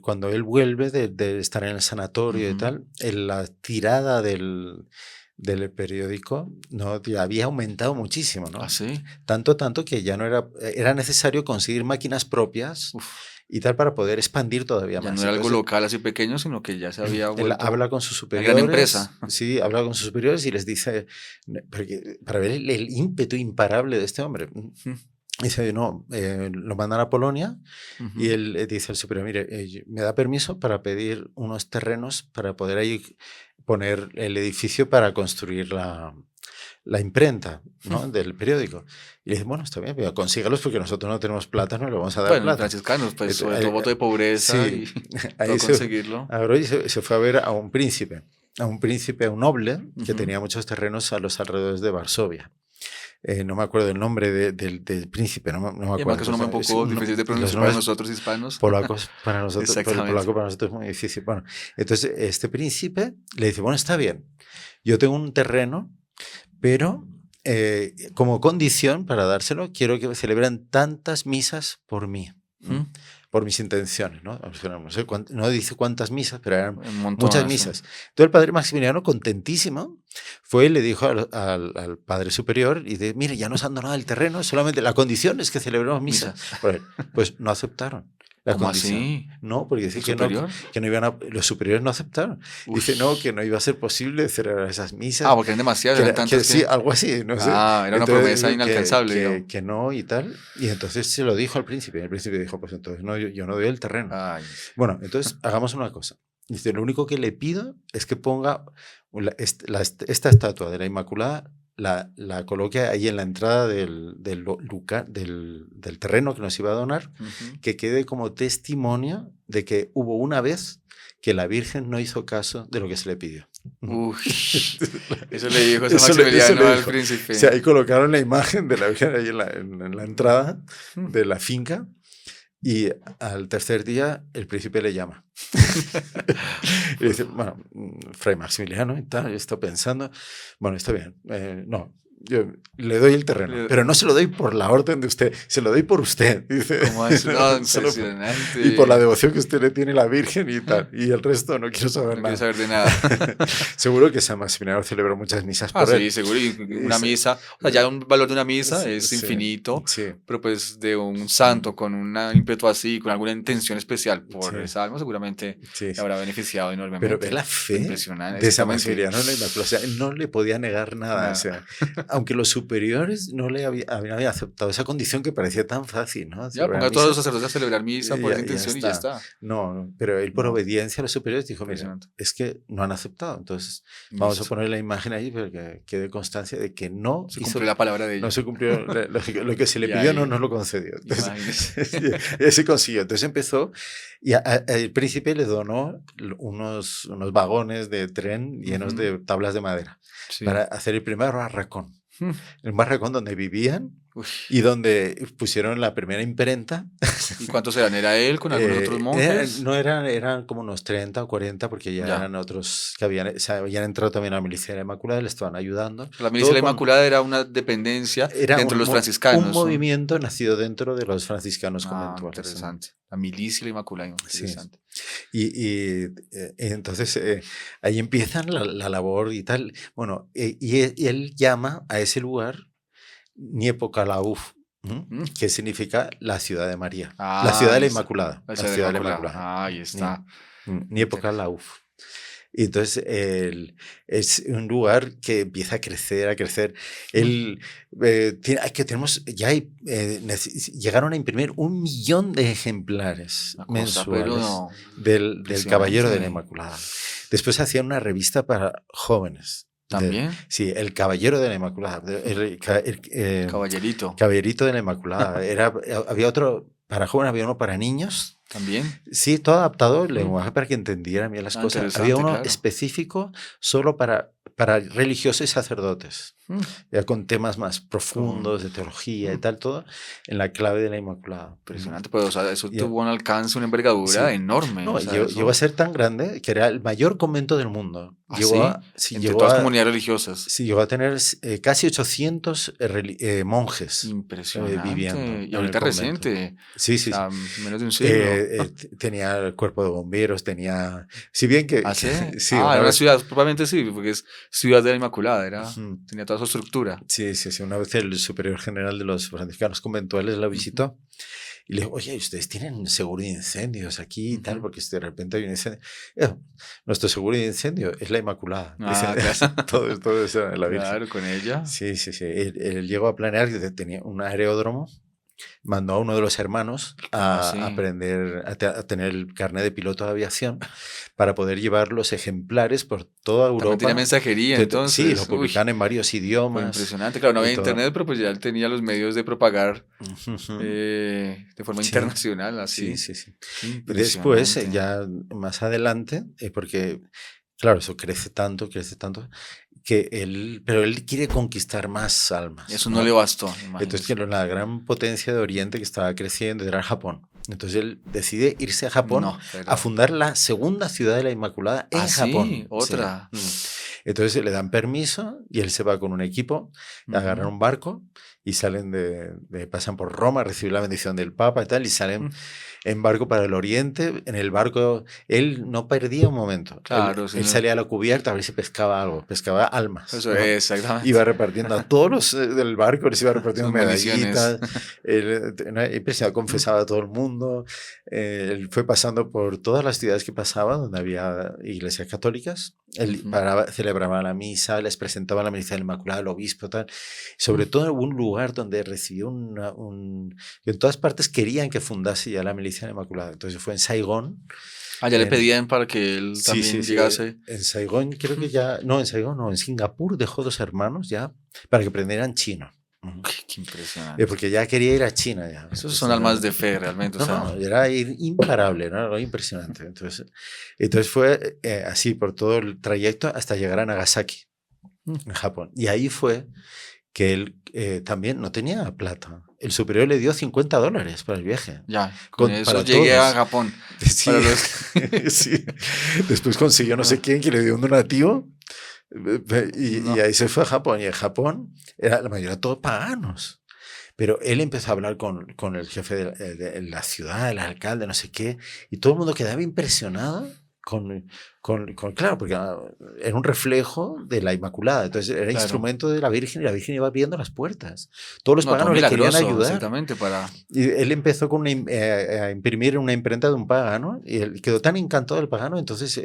cuando él vuelve de estar en el sanatorio y tal, la tirada del periódico no había aumentado muchísimo, ¿no? Sí. Tanto que ya no era necesario conseguir máquinas propias y tal para poder expandir todavía más. Ya no era algo local así pequeño, sino que ya se había vuelto. Él habla con sus superiores. Una gran empresa. Sí, habla con sus superiores y les dice, para ver el ímpetu imparable de este hombre. Dice, no, lo mandan a Polonia y él dice al superior, mire, me da permiso para pedir unos terrenos para poder ahí poner el edificio para construir la imprenta, ¿no? del periódico. Y le dice, bueno, está bien, pero consígalos porque nosotros no tenemos plata, no le vamos a dar plata. Franciscanos, pues sobre todo voto de pobreza y ahí conseguirlo. Se fue a ver a un príncipe, un noble que tenía muchos terrenos a los alrededores de Varsovia. No me acuerdo el nombre del príncipe, no me acuerdo. Además que es un nombre un poco difícil de pronunciar para nosotros hispanos. Polacos para nosotros, polaco para nosotros es muy difícil. Bueno, entonces este príncipe le dice, bueno, está bien, yo tengo un terreno, pero como condición para dárselo, quiero que celebren tantas misas por mí. Por mis intenciones, ¿no? No sé no dice cuántas misas, pero eran muchas misas. Entonces el padre Maximiliano, contentísimo, fue y le dijo al padre superior, y dice, mire, ya nos han donado el terreno, solamente la condición es que celebremos misa. Pues no aceptaron. ¿Cómo así? No, porque dice que no iban los superiores no aceptaron. Dice, no, que no iba a ser posible celebrar esas misas. Porque eran demasiadas, eran tantas. Sí, algo así, no sé. Era una promesa inalcanzable. Que no y tal. Y entonces se lo dijo al príncipe. Y el príncipe dijo, pues entonces no, yo no doy el terreno. Bueno, entonces hagamos una cosa. Dice, lo único que le pido es que ponga esta estatua de la Inmaculada, la coloque ahí en la entrada del terreno que nos iba a donar, que quede como testimonio de que hubo una vez que la Virgen no hizo caso de lo que se le pidió. Eso le dijo San Maximiliano al príncipe. O sea, ahí colocaron la imagen de la Virgen ahí en la entrada de la finca. Y al tercer día el príncipe le llama. Y dice, bueno, Fray Maximiliano, y tal, yo estoy pensando, bueno, está bien, no, yo le doy el terreno, pero no se lo doy por la orden de usted, se lo doy por usted. Dice, ¿cómo es? No, impresionante. Y por la devoción que usted le tiene a la Virgen y tal. Y el resto no quiero saber nada. No quiero saber de nada. Seguro que San Maximiliano celebró muchas misas por él. Sí, seguro. Y una misa, o sea, ya un valor de una misa es infinito, pero pues de un santo con un ímpetu así, con alguna intención especial por esa alma, seguramente le habrá beneficiado enormemente. Pero ve la fe de San Maximiliano en la Inmaculada. O sea, él no le podía negar nada. O sea, aunque los superiores no le habían aceptado esa condición que parecía tan fácil, ¿no? Ya, ponga a todos los sacerdotes a celebrar misa por esa intención y ya está. No, pero él por No. obediencia a los superiores dijo, mira, Impresionante. es que no han aceptado, entonces vamos a Listo. poner la imagen ahí para que quede constancia de que no Se hizo, cumplió la palabra de no ellos. se cumplió lo que se le Y pidió, ahí- no nos lo concedió. Entonces, Imagínese. se consiguió. Entonces empezó y el príncipe le donó unos vagones de tren llenos Ujú. de tablas de madera Sí. para hacer el primer barracón. Mm. El barracón donde vivían Uy, y donde pusieron la primera imprenta. ¿y cuántos eran? ¿Era él con algunos otros monjes? No eran como unos 30 o 40 porque ya Ya. eran otros que habían entrado también a la milicia de la Inmaculada, le estaban ayudando. La milicia de la Todo con- Inmaculada era una dependencia Era dentro de los un franciscanos. Un ¿no? movimiento nacido dentro de los franciscanos Ah, conventuales. interesante. La milicia de la Inmaculada. Sí. Interesante. Y entonces ahí empiezan la labor y tal. Bueno, y él llama a ese lugar Niepokalauf, que significa la ciudad de María, la ciudad de la Listo. Inmaculada. La La ciudad de ciudad de la Inmaculada. Inmaculada. Ahí está. Niepokalauf. Y entonces es un lugar que empieza a crecer. Él, llegaron a imprimir 1 millón de ejemplares Una cosa, mensuales pero no. del Caballero de la Impresionante. Inmaculada. Después hacían una revista para jóvenes. También. Sí, el Caballero de la Inmaculada. Caballerito. Caballerito de la Inmaculada. Había otro para jóvenes, había uno para niños. También. Sí, todo adaptado el lenguaje para que entendieran bien las cosas. Interesante, Había uno claro. específico solo para religiosos y sacerdotes, ya con temas más profundos de teología y tal, todo en la clave de la Inmaculada. Impresionante, pues, o sea, eso Y- tuvo un alcance, una envergadura Sí. enorme. No, o sea, llegó a ser tan grande que era el mayor convento del mundo. ¿Ah, Llegó sí? a, sí, entre llegó todas las a- comunidades religiosas. sí, llegó a tener casi 800 monjes. Impresionante. viviendo en Y el ahorita convento. reciente. Sí, O sí, sea, sí. menos de un siglo. Tenía el cuerpo de bomberos, tenía... Si bien que... ¿Ah, sí? sí, Era una una vez- ciudad, probablemente sí, porque es ciudad de la Inmaculada, Ujú. tenía toda su estructura. Sí. Una vez el superior general de los franciscanos conventuales la visitó y le dijo, oye, ¿ustedes tienen seguro de incendios aquí y tal? Porque si de repente hay un incendio... nuestro seguro de incendio es la Inmaculada. Ah, Dice, claro. todo eso de la Virgen. Claro, con ella. Sí. Él llegó a planear que tenía un aeródromo, mandó a uno de los hermanos a sí. aprender a tener el carnet de piloto de aviación para poder llevar los ejemplares por toda También Europa. tenía mensajería, entonces. Sí, lo uy, publicaban en varios fue idiomas. impresionante. Claro, no y había todo. internet, pero pues ya él tenía los medios de propagar Ujú. de forma Sí. internacional, así. Sí. Impresionante. Después, ya más adelante, porque, claro, eso crece tanto, que pero él quiere conquistar más almas. Eso no le bastó, imagínese. Entonces, que la gran potencia de Oriente que estaba creciendo era Japón. Entonces, él decide irse a Japón No, pero- a fundar la segunda ciudad de la Inmaculada en Ah, sí, Japón. otra. Sí. Entonces, le dan permiso y él se va con un equipo, agarran un barco y salen pasan por Roma a recibir la bendición del Papa y tal, y salen en barco para el Oriente. En el barco, él no perdía un momento. Claro, él salía a la cubierta a ver si pescaba algo, pescaba almas. Eso ¿no? es, exactamente. Iba repartiendo a todos los del barco, les iba repartiendo Sus municiones. medallitas. Él confesaba a todo el mundo. Él fue pasando por todas las ciudades que pasaba, donde había iglesias católicas. Él celebraba la misa, les presentaba la milicia del Inmaculada al obispo, tal. Sobre todo en un lugar donde recibió en todas partes querían que fundase ya la milicia del Inmaculada. Entonces fue en Saigón. Ah, ya le pedían para que él también llegase. En Saigón, creo que ya... No, en Saigón no, en Singapur dejó 2 hermanos ya para que aprendieran chino. Qué impresionante. Porque ya quería ir a China. Ya. Esos son almas de fe, realmente. O sea, No, era imparable, ¿no? Era impresionante. Entonces fue así por todo el trayecto hasta llegar a Nagasaki, en Japón. Y ahí fue que él también no tenía plata. El superior le dio $50 para el viaje. ya, con eso para llegué todos. a Japón. Sí, Para los- sí. Después consiguió no sé quién que le dio un donativo y ahí se fue a Japón. Y en Japón era la mayoría todos paganos. Pero él empezó a hablar con el jefe de la ciudad, el alcalde, no sé qué, y todo el mundo quedaba impresionado claro, porque era un reflejo de la Inmaculada. Entonces era instrumento de la Virgen y la Virgen iba abriendo las puertas. Todos los paganos le querían ayudar. Exactamente, Y él empezó a imprimir una imprenta de un pagano y él quedó tan encantado del pagano, entonces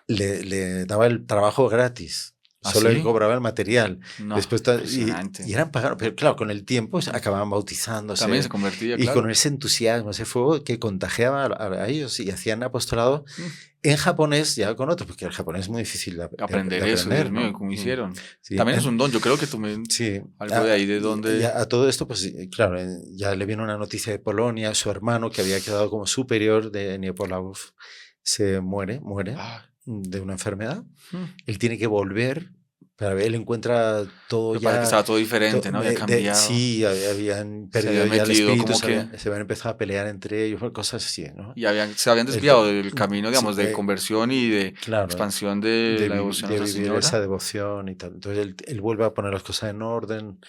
le daba el trabajo gratis. ¿Ah, Solo sí? él cobraba el material. No, Después, impresionante. y eran paganos, pero claro, con el tiempo acababan bautizándose. También se convertía, Y claro. con ese entusiasmo, ese fuego que contagiaba a ellos y hacían apostolado Mm. en japonés ya con otros, porque el japonés es muy difícil de Aprender de eso, aprender, Dios mío, ¿no? ¿cómo hicieron? Sí, También es un don, yo creo que tomé sí. algo de ahí, de Y donde... a todo esto, pues claro, ya le vino una noticia de Polonia, su hermano, que había quedado como superior de Niepolaus, se muere Ah, de una enfermedad. mm. Él tiene que volver, pero él encuentra todo Me parece que ya... estaba todo diferente, ¿no? Había cambiado. sí, habían Se perdido habían ya el metido espíritu, como que... se habían empezado a pelear entre ellos, cosas así, ¿no? Y se habían El desviado que- del camino, digamos, sí, de conversión y de claro, expansión de la devoción a de Nuestra vivir Señora. esa devoción y tal. Entonces él vuelve a poner las cosas en orden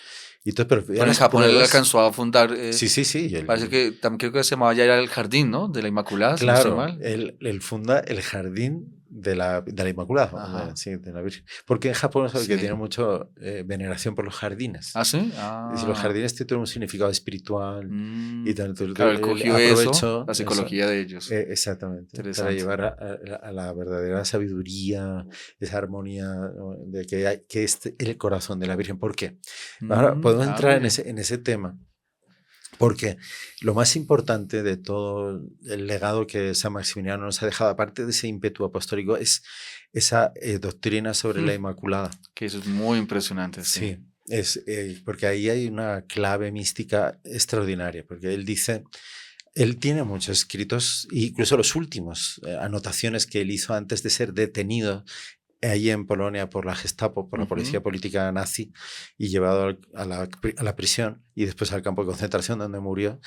y todo, pero ya Pero en las Japón él pruebas... alcanzó a fundar, Sí, parece que también creo que se llamaba ya era el jardín, ¿no? De la Inmaculada, si no estoy claro, mal. él funda el jardín de la Inmaculada, Ajá. sí, de la Virgen. Porque en Japón es que Sí. tiene mucho veneración por los jardines. ¿Ah, sí? Y si los Ah. jardines tienen un significado espiritual y tal. Entonces, Claro, él él cogió aprovechó eso, la psicología de ellos. exactamente, para Interesante. llevar a la verdadera sabiduría, esa armonía, ¿no? De que es el corazón de la Virgen. ¿Por qué? Ahora podemos entrar Mire. en ese tema. Porque lo más importante de todo el legado que San Maximiliano nos ha dejado, aparte de ese ímpetu apostólico, es esa doctrina sobre la Inmaculada. Que eso es muy impresionante. Sí, porque ahí hay una clave mística extraordinaria, porque él tiene muchos escritos, incluso los últimos, anotaciones que él hizo antes de ser detenido ahí en Polonia por la Gestapo, por la policía política nazi, y llevado a la prisión y después al campo de concentración donde murió.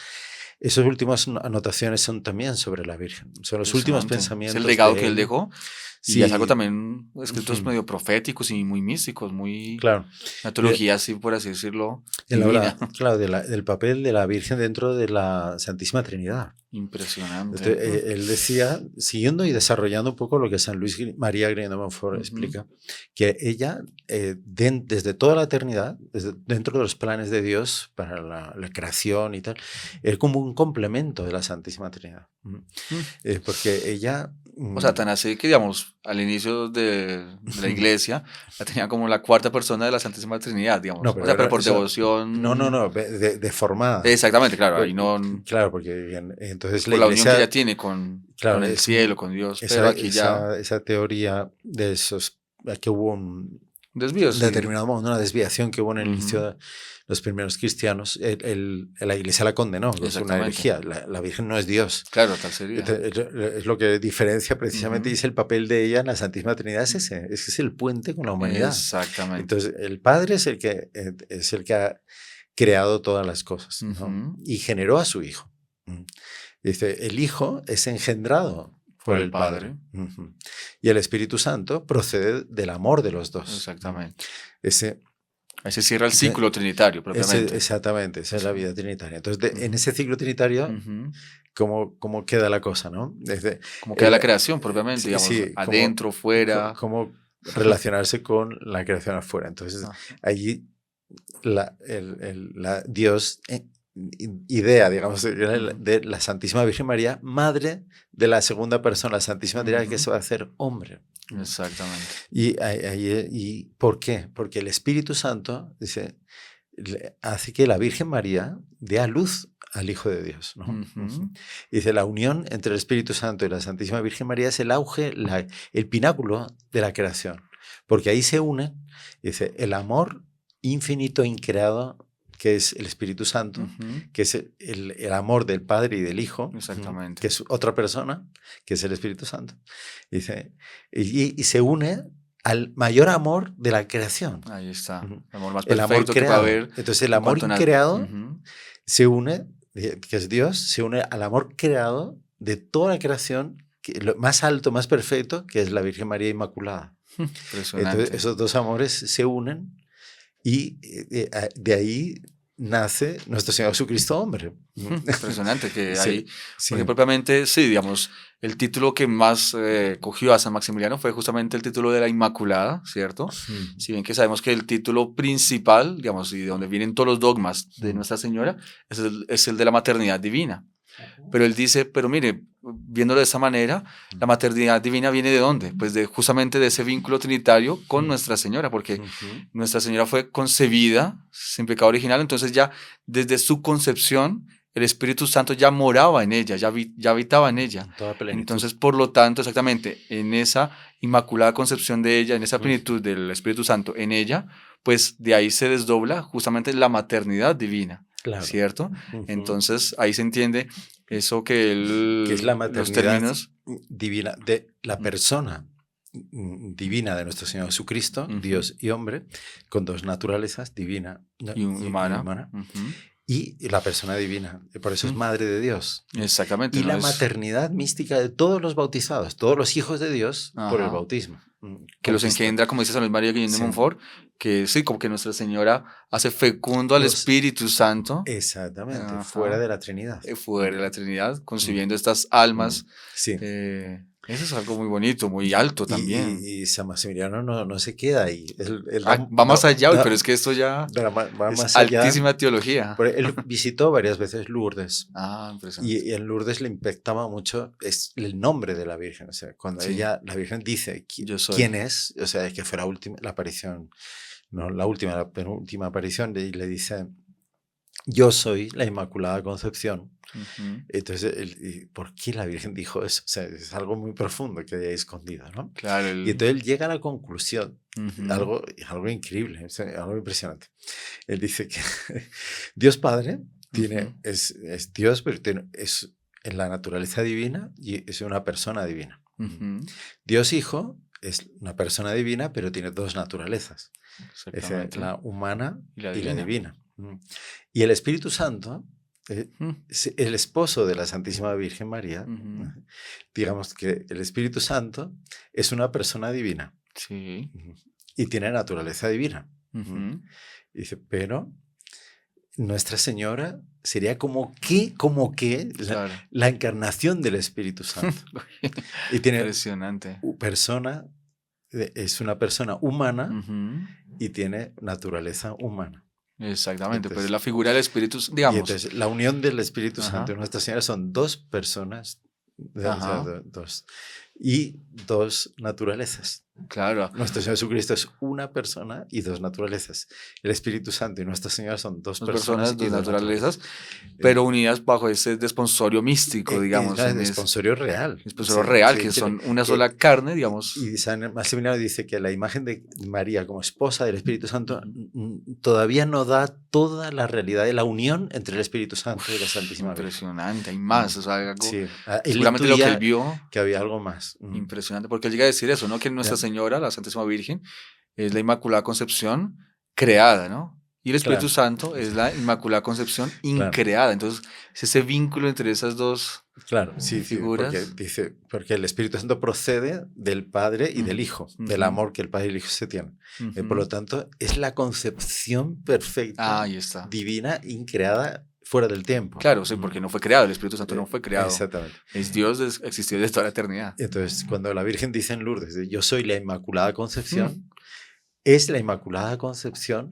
Esas últimas anotaciones son también sobre la Virgen. Son los últimos pensamientos. Es el legado de que él dejó. Sí. Y es algo también, escritos medio proféticos y muy místicos, muy... Claro. Una teología así, por así decirlo, divina. Claro, del papel de la Virgen dentro de la Santísima Trinidad. Impresionante. Entonces, él decía, siguiendo y desarrollando un poco lo que San Luis María Griñón de Montfort explica, que ella, desde toda la eternidad, dentro de los planes de Dios para la creación y tal, es como un complemento de la Santísima Trinidad. Porque ella... O sea, tan así que, digamos, al inicio de la iglesia, la tenía como la cuarta persona de la Santísima Trinidad, digamos. No, pero por devoción... No, deformada. Exactamente, claro, ahí no... Claro, porque entonces por la unión que ella tiene con el cielo, con Dios, pero aquí esa teoría de esos, que hubo un desvío, sí. determinado modo, una desviación que hubo en el inicio de los primeros cristianos, la iglesia la condenó, es una herejía, la Virgen no es Dios. Claro, tal sería. Es lo que diferencia precisamente, y es el papel de ella en la Santísima Trinidad, es el puente con la humanidad. Exactamente. Entonces, el Padre es el que ha creado todas las cosas, ¿no? Y generó a su Hijo. Dice, el Hijo es engendrado por el Padre. Y el Espíritu Santo procede del amor de los dos. Exactamente. Ahí se cierra el ciclo trinitario, propiamente. Exactamente, esa es la vida trinitaria. Entonces, en ese ciclo trinitario, ¿cómo queda la cosa, no? ¿Cómo queda la creación, propiamente? Digamos, adentro, fuera. ¿Cómo relacionarse con la creación afuera? Entonces, allí Dios idea, digamos, de la Santísima Virgen María, madre de la segunda persona, la Santísima Trinidad, que se va a hacer hombre. Exactamente. ¿Y por qué? Porque el Espíritu Santo hace que la Virgen María dé a luz al Hijo de Dios, ¿no? Dice, la unión entre el Espíritu Santo y la Santísima Virgen María es el auge, el pináculo de la creación, porque ahí se unen, dice, el amor infinito, increado, que es el Espíritu Santo, que es el amor del Padre y del Hijo, exactamente, que es otra persona, que es el Espíritu Santo. Dice, y se une al mayor amor de la creación. Ahí está, el amor más perfecto, el amor creado, que puede haber. Entonces el amor increado se une, que es Dios, se une al amor creado de toda la creación, lo más alto, más perfecto, que es la Virgen María Inmaculada. Entonces esos dos amores se unen y de ahí nace nuestro Señor Jesucristo hombre. Impresionante que ahí, porque propiamente, sí, digamos, el título que más cogió a San Maximiliano fue justamente el título de la Inmaculada, ¿cierto? Si bien que sabemos que el título principal, digamos, y de donde vienen todos los dogmas de Nuestra Señora, es el de la maternidad divina. Pero él dice, pero mire, viéndolo de esa manera, la maternidad divina viene ¿de dónde? Pues justamente de ese vínculo trinitario con Nuestra Señora, porque Nuestra Señora fue concebida sin pecado original, entonces ya desde su concepción el Espíritu Santo ya moraba en ella, ya habitaba en ella. Toda plenitud. Entonces, por lo tanto, exactamente, en esa inmaculada concepción de ella, en esa plenitud del Espíritu Santo en ella, pues de ahí se desdobla justamente la maternidad divina, Claro. ¿cierto? Entonces, ahí se entiende eso que es la maternidad términos divina de la persona divina de nuestro Señor Jesucristo, Dios y hombre, con dos naturalezas, divina y humana. Y la persona divina, por eso es madre de Dios. Exactamente. Y la maternidad mística de todos los bautizados, todos los hijos de Dios por el bautismo. Que los engendra, como dice San Luis María Guillén de Montfort, que sí, como que Nuestra Señora hace fecundo al Espíritu Santo. Exactamente, fuera de la Trinidad. Fuera de la Trinidad, concibiendo estas almas. Sí. Eso es algo muy bonito, muy alto también. Y San Maximiliano no se queda ahí. Va más allá, pero es que esto ya va es más allá. Altísima teología. Él visitó varias veces Lourdes. Impresionante. Y en Lourdes le impactaba mucho el nombre de la Virgen. O sea, cuando la Virgen dice quién es, o sea, es que fue la aparición, no la última, la penúltima aparición, y le dice, yo soy la Inmaculada Concepción. Entonces, ¿por qué la Virgen dijo eso? O sea, es algo muy profundo que hay escondido, ¿no? Claro. Y entonces él llega a la conclusión, algo increíble, algo impresionante. Él dice que Dios Padre es Dios, pero es en la naturaleza divina y es una persona divina. Dios Hijo es una persona divina, pero tiene dos naturalezas, es la humana y la divina. Y el Espíritu Santo, el esposo de la Santísima Virgen María, digamos que el Espíritu Santo es una persona divina y tiene naturaleza divina. Dice, pero Nuestra Señora sería como que la encarnación del Espíritu Santo. Y tiene impresionante. Es una persona humana y tiene naturaleza humana. Exactamente, entonces, pero la figura del Espíritu, digamos. Y entonces, la unión del Espíritu Santo y Nuestra Señora son dos personas, y dos naturalezas. Claro. Nuestro Señor Jesucristo es una persona y dos naturalezas. El Espíritu Santo y Nuestra Señora son dos personas, dos naturalezas, pero unidas bajo ese desponsorio místico, digamos. El desponsorio real. Desponsorio real, que son una sola carne, digamos. Y San Maximiliano dice que la imagen de María como esposa del Espíritu Santo todavía no da toda la realidad de la unión entre el Espíritu Santo y la Santísima Virgen. Impresionante, hay más. O sea, algo, seguramente lo que él vio. Que había algo más. Impresionante, porque él llega a decir eso, ¿no? Que Nuestra Señora, la Santísima Virgen, es la Inmaculada Concepción creada, ¿no? Y el Espíritu Santo es la Inmaculada Concepción increada. Entonces, es ese vínculo entre esas dos figuras. Porque el Espíritu Santo procede del Padre y del Hijo, del amor que el Padre y el Hijo se tienen. Por lo tanto, es la concepción perfecta, divina, increada fuera del tiempo. Claro, sí, porque no fue creado, el Espíritu Santo no fue creado. Exactamente. Es Dios, existió desde toda la eternidad. Entonces, cuando la Virgen dice en Lourdes, yo soy la Inmaculada Concepción, es la Inmaculada Concepción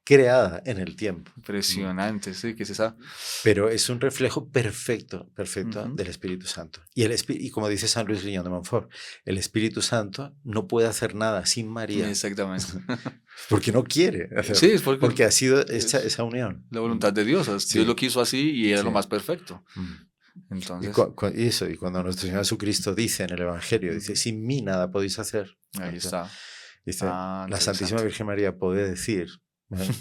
creada en el tiempo. Impresionante, sí, que es esa. Pero es un reflejo perfecto del Espíritu Santo. Y como dice San Luis Guillén de Montfort, el Espíritu Santo no puede hacer nada sin María. Exactamente. Porque no quiere hacerlo. Sí, es porque ha sido esa unión. La voluntad de Dios. Dios lo quiso así y era lo más perfecto. Entonces, y cuando nuestro Señor Jesucristo dice en el Evangelio, dice, sin mí nada podéis hacer. Ahí está. Dice, la Santísima Virgen María puede decir,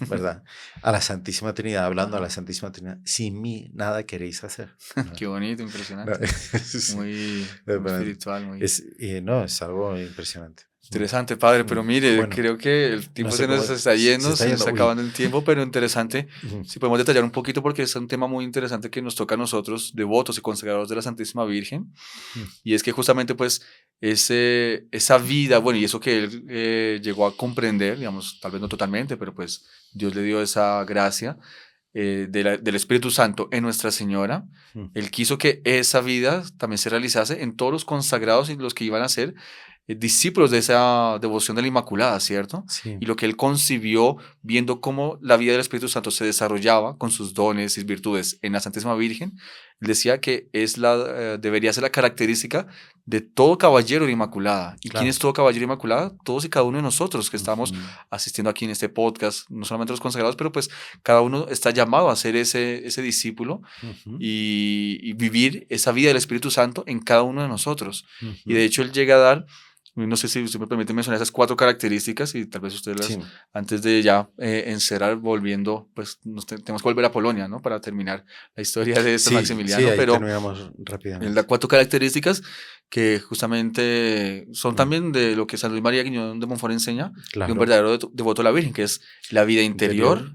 ¿verdad? A la Santísima Trinidad, hablando a la Santísima Trinidad, sin mí nada queréis hacer. Qué bonito, impresionante. Muy espiritual. Es algo impresionante. Interesante, padre, pero mire, creo que el tiempo se nos está yendo, se nos está acabando el tiempo, pero interesante, si podemos detallar un poquito porque es un tema muy interesante que nos toca a nosotros, devotos y consagrados de la Santísima Virgen, y es que justamente pues esa vida, bueno, y eso que él llegó a comprender, digamos, tal vez no totalmente, pero pues Dios le dio esa gracia del Espíritu Santo en Nuestra Señora. Él quiso que esa vida también se realizase en todos los consagrados y los que iban a ser discípulos de esa devoción de la Inmaculada, ¿cierto? Sí. Y lo que él concibió viendo cómo la vida del Espíritu Santo se desarrollaba con sus dones y virtudes en la Santísima Virgen, Él decía que debería ser la característica de todo caballero de Inmaculada. ¿Y quién es todo caballero de Inmaculada? Todos y cada uno de nosotros que estamos asistiendo aquí en este podcast, no solamente los consagrados, pero pues cada uno está llamado a ser ese discípulo y vivir esa vida del Espíritu Santo en cada uno de nosotros. Y de hecho él llega a dar, no sé si usted me permite mencionar esas 4 características y tal vez usted las, antes de ya encerrar, volviendo, pues tenemos que volver a Polonia, ¿no? Para terminar la historia de San Maximiliano. Sí, ahí pero terminamos rápidamente. Él da 4 características que justamente son también de lo que San Luis María Guiñón de Montfort enseña, de un verdadero devoto a la Virgen, que es la vida interior.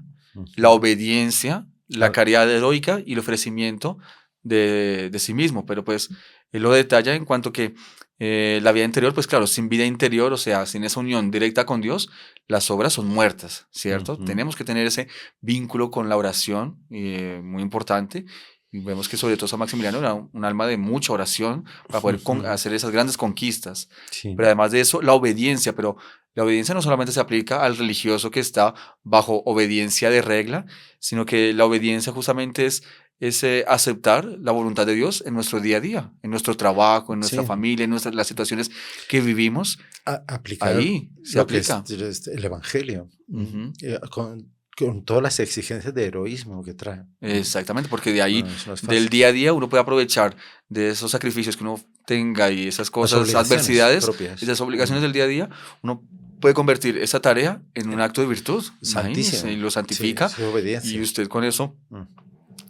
La obediencia, la caridad heroica y el ofrecimiento de sí mismo. Pero pues él lo detalla en cuanto que la vida interior, pues claro, sin vida interior, o sea, sin esa unión directa con Dios, las obras son muertas, ¿cierto? Tenemos que tener ese vínculo con la oración, muy importante. Y vemos que sobre todo San Maximiliano era un alma de mucha oración para poder hacer esas grandes conquistas. Pero además de eso, la obediencia, pero la obediencia no solamente se aplica al religioso que está bajo obediencia de regla, sino que la obediencia justamente es aceptar la voluntad de Dios en nuestro día a día, en nuestro trabajo, en nuestra familia, en las situaciones que vivimos. Aplicar ahí se aplica. Es el Evangelio, con todas las exigencias de heroísmo que trae. Exactamente, porque de ahí, no es del día a día, uno puede aprovechar de esos sacrificios que uno tenga y esas cosas, adversidades, propias. Esas obligaciones del día a día, uno puede convertir esa tarea en un acto de virtud. Santísimo. Y lo santifica. Sí, obediencia. Y usted con eso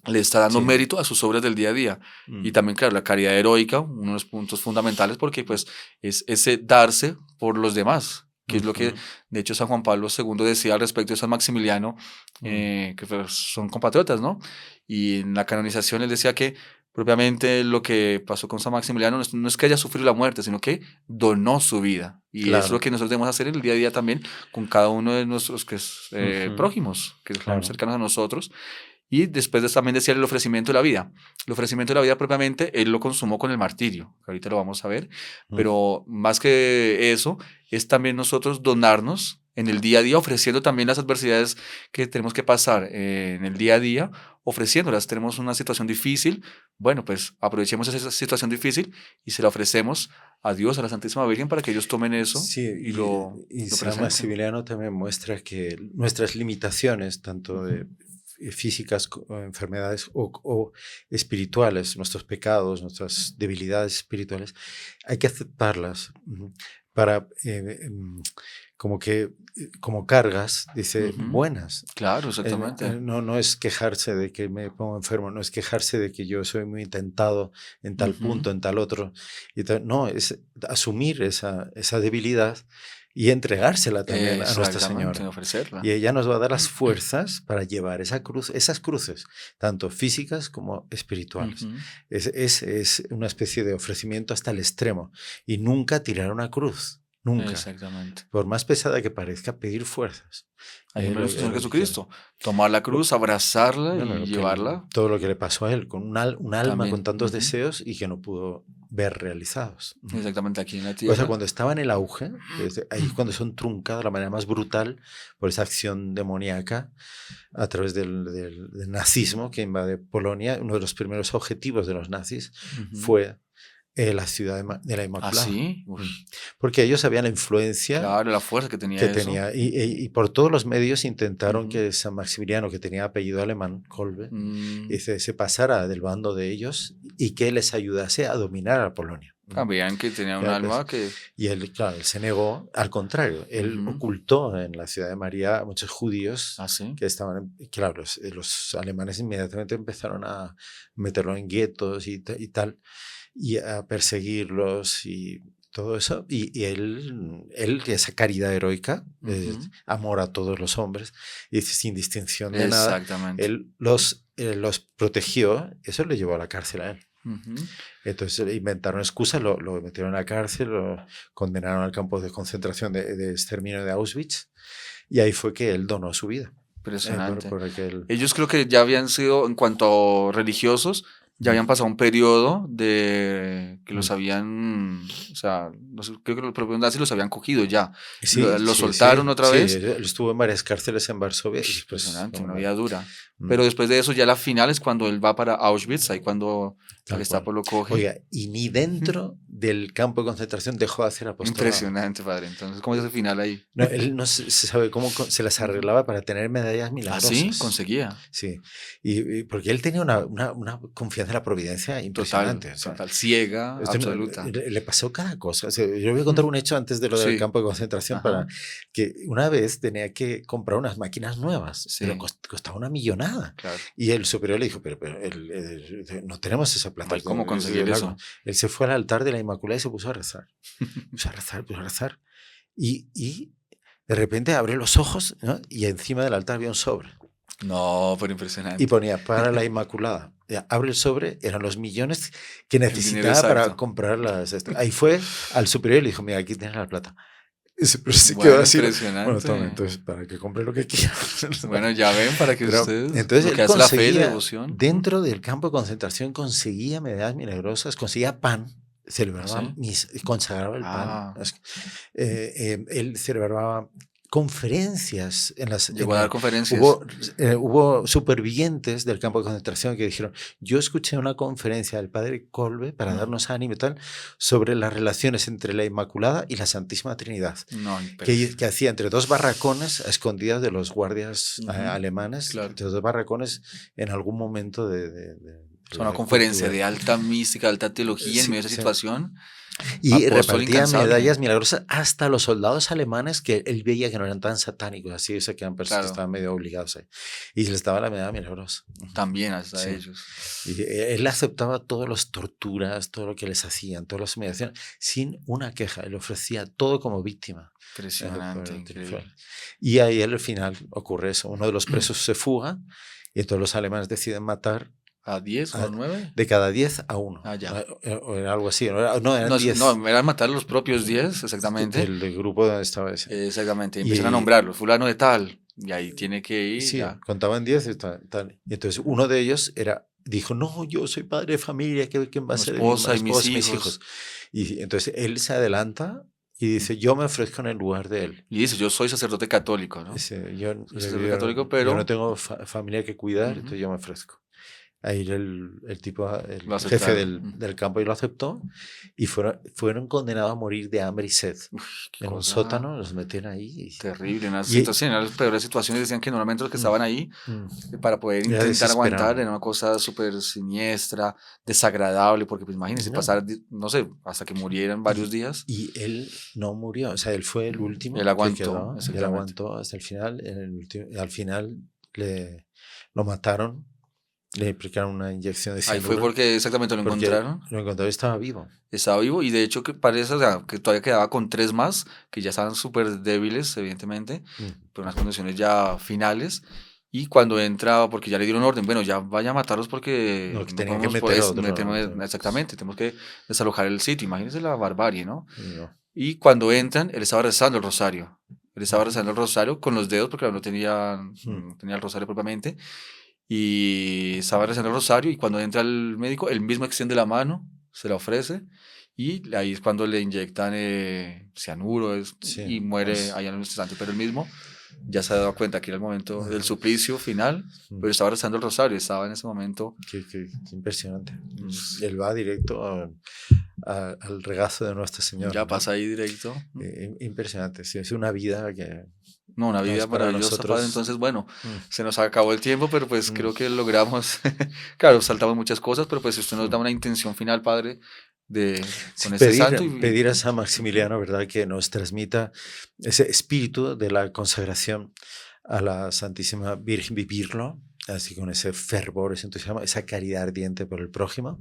le está dando mérito a sus obras del día a día. Y también, claro, la caridad heroica, uno de los puntos fundamentales, porque pues es ese darse por los demás, que es lo que, de hecho, San Juan Pablo II decía al respecto de San Maximiliano, que pues, son compatriotas, ¿no? Y en la canonización él decía que propiamente lo que pasó con San Maximiliano no es que haya sufrido la muerte, sino que donó su vida. Y es lo que nosotros debemos hacer en el día a día también con cada uno de nuestros prójimos, que son cercanos a nosotros. Y después también decía el ofrecimiento de la vida. El ofrecimiento de la vida propiamente, él lo consumó con el martirio, que ahorita lo vamos a ver, pero más que eso, es también nosotros donarnos en el día a día, ofreciendo también las adversidades que tenemos que pasar en el día a día, ofreciéndolas. Tenemos una situación difícil, bueno, pues aprovechemos esa situación difícil y se la ofrecemos a Dios, a la Santísima Virgen, para que ellos tomen eso y lo San Maximiliano también muestra que nuestras limitaciones, tanto de físicas, enfermedades o espirituales, nuestros pecados, nuestras debilidades espirituales, hay que aceptarlas para como cargas, dice, buenas. Claro, exactamente. No es quejarse de que me pongo enfermo, no es quejarse de que yo soy muy tentado en tal punto, en tal otro. No, es asumir esa debilidad y entregársela también a Nuestra Señora. Ofrecerla. Y ella nos va a dar las fuerzas para llevar esas cruces, tanto físicas como espirituales. Es una especie de ofrecimiento hasta el extremo. Y nunca tirar una cruz. Nunca. Exactamente. Por más pesada que parezca, pedir fuerzas. Ahí me Señor Jesucristo. Tomar la cruz, abrazarla y llevarla. Todo lo que le pasó a él, con un alma también, con tantos deseos y que no pudo ver realizados. Exactamente, aquí en la tierra. O sea, cuando estaba en el auge, ahí es cuando son truncadas de la manera más brutal por esa acción demoníaca a través del nazismo que invade Polonia. Uno de los primeros objetivos de los nazis fue la ciudad de la Inmaculada. ¿Ah, sí? Porque ellos sabían la influencia. Claro, la fuerza que tenía eso. Y por todos los medios intentaron que San Maximiliano, que tenía apellido alemán, Kolbe, se pasara del bando de ellos y que les ayudase a dominar a Polonia. Vean que tenía un alma que... Y él, claro, él se negó, al contrario, él ocultó en la ciudad de María a muchos judíos que estaban, claro, los alemanes inmediatamente empezaron a meterlo en guetos y tal, y a perseguirlos y todo eso, y él esa caridad heroica, amor a todos los hombres, y sin distinción de nada, él los protegió, eso le llevó a la cárcel a él. Entonces inventaron excusas, lo metieron a la cárcel, lo condenaron al campo de concentración de exterminio de Auschwitz, y ahí fue que él donó su vida. Impresionante. Ellos creo que ya habían sido, en cuanto a religiosos, Ya habían pasado un periodo de que los habían, o sea, creo que los propios nazis los habían cogido ya. Sí, Los soltaron otra vez. Él estuvo en varias cárceles en Varsovia. Y Impresionante, una vida dura. Pero después de eso, ya la final es cuando él va para Auschwitz, ahí cuando el Gestapo lo coge. Oiga, y ni dentro del campo de concentración dejó de hacer apostolado. Impresionante, padre. Entonces, ¿cómo es ese final ahí? No, él no se sabe cómo se las arreglaba para tener medallas milagrosas. ¿Ah, sí? Conseguía. Sí, y porque él tenía una confianza en la providencia impresionante. Total, ciega, absoluta. Le pasó cada cosa. O sea, yo voy a contar un hecho antes de lo del campo de concentración. Para que una vez tenía que comprar unas máquinas nuevas, pero costaba una millonada. Claro. Y el superior le dijo, pero no tenemos esa plata. ¿Cómo conseguir eso? Él se fue al altar de la Inmaculada y se puso a rezar. puso a rezar. Y de repente abre los ojos, ¿no? Y encima del altar había un sobre. No, pero impresionante. Y ponía para la Inmaculada. Abre el sobre, eran los millones que necesitaba para comprar las... Ahí fue al superior y le dijo, mira, aquí tienes la plata. Pero se quedó así. Impresionante. Bueno, toma, entonces, para que compre lo que quiera. Bueno, ya ven, para que ustedes... Entonces, él conseguía, la fe y la devoción. Dentro del campo de concentración conseguía medallas milagrosas, conseguía pan, celebraba, consagraba el pan. Él celebraba conferencias en las... Llegó a dar conferencias. Hubo supervivientes del campo de concentración que dijeron, yo escuché una conferencia del padre Kolbe para darnos ánimo y tal, sobre las relaciones entre la Inmaculada y la Santísima Trinidad, que hacía entre dos barracones a escondidas de los guardias alemanes, entre dos barracones en algún momento de una conferencia de alta mística, alta teología en medio de esa situación. Y repartía medallas milagrosas hasta los soldados alemanes que él veía que no eran tan satánicos, así, o sea, que eran personas que estaban medio obligados ahí. Y les daba la medalla milagrosa. También hasta ellos. Y él aceptaba todas las torturas, todo lo que les hacían, todas las humillaciones, sin una queja. Él ofrecía todo como víctima. Impresionante, increíble. Y ahí al final ocurre eso. Uno de los presos se fuga y todos los alemanes deciden matar ¿A 10 o 9? De cada 10 a 1. Ah, ya. O era algo así. No, eran 10. No, eran matar los propios 10, exactamente. El grupo donde estaba ese. Exactamente. Y empiezan a nombrarlos. Fulano de tal. Y ahí tiene que ir. Sí, contaban 10 y tal. Y entonces uno de ellos dijo, no, yo soy padre de familia. ¿Quién va a ser? Mi esposa y mis hijos. Y entonces él se adelanta y dice, yo me ofrezco en el lugar de él. Y dice, yo soy sacerdote católico, ¿no? Dice, yo pero... no tengo familia que cuidar, entonces yo me ofrezco. Ahí el jefe del campo y lo aceptó y fueron condenados a morir de hambre y sed. En un sótano los meten ahí. Terrible, en las peores situaciones decían que normalmente los que estaban ahí para poder intentar aguantar era una cosa súper siniestra, desagradable, porque pues imagínense pasar, no sé, hasta que murieran varios días. Y él no murió, o sea, él fue el último. Él aguantó. Él aguantó hasta el final. Al final lo mataron. Le aplicaron una inyección de cianuro. Ahí fue porque exactamente lo encontraron. Lo encontraron y estaba vivo. Estaba vivo y de hecho que parece, o sea, que todavía quedaba con 3 más, que ya estaban súper débiles, evidentemente, pero en unas condiciones ya finales. Y cuando entra, porque ya le dieron orden, bueno, ya vaya a matarlos porque no tenían que meter exactamente, tenemos que desalojar el sitio. Imagínense la barbarie, ¿no? Y cuando entran, él estaba rezando el rosario. Él estaba rezando el rosario con los dedos, porque no tenía el rosario propiamente. Y estaba rezando el rosario y cuando entra el médico, él mismo extiende la mano, se la ofrece y ahí es cuando le inyectan cianuro y muere allá en el instante. Pero él mismo ya se ha dado cuenta que era el momento del suplicio final, pero estaba rezando el rosario, estaba en ese momento. Qué impresionante. Él va directo al regazo de Nuestra Señora. Ya pasa ahí directo. Impresionante, sí, es una vida que... No, una vida maravillosa, padre. Entonces, bueno, se nos acabó el tiempo, pero pues creo que logramos, claro, saltamos muchas cosas, pero pues usted nos da una intención final, padre, con santo. Pedir a San Maximiliano, ¿verdad?, que nos transmita ese espíritu de la consagración a la Santísima Virgen, vivirlo, así con ese fervor, ese entusiasmo, esa caridad ardiente por el prójimo,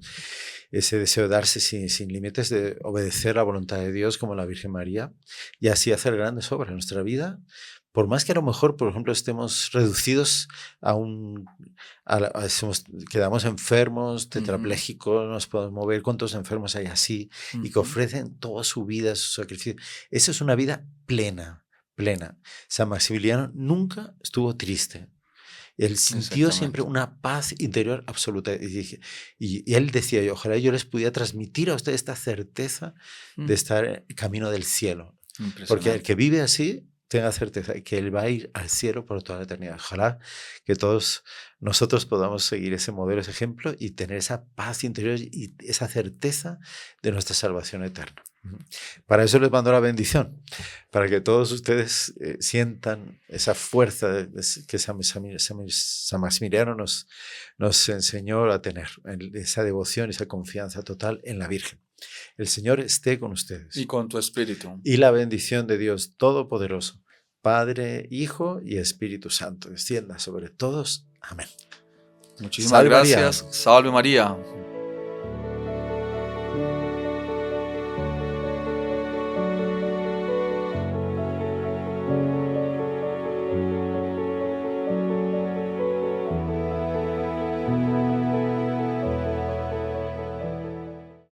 ese deseo de darse sin límites, de obedecer la voluntad de Dios como la Virgen María, y así hacer grandes obras en nuestra vida. Por más que a lo mejor, por ejemplo, estemos reducidos quedamos enfermos, tetraplégicos, nos podemos mover, ¿cuántos enfermos hay así? Y que ofrecen toda su vida, su sacrificio. Esa es una vida plena. San Maximiliano nunca estuvo triste. Él sintió siempre una paz interior absoluta. Y él decía, ojalá yo les pudiera transmitir a ustedes esta certeza de estar en el camino del cielo. Porque el que vive así, tenga certeza que él va a ir al cielo por toda la eternidad. Ojalá que todos nosotros podamos seguir ese modelo, ese ejemplo y tener esa paz interior y esa certeza de nuestra salvación eterna. Para eso les mando la bendición, para que todos ustedes sientan esa fuerza que San Maximiliano nos enseñó a tener, esa devoción, esa confianza total en la Virgen. El Señor esté con ustedes. Y con tu espíritu. Y la bendición de Dios Todopoderoso, Padre, Hijo y Espíritu Santo, descienda sobre todos. Amén. Muchísimas gracias. Salve María.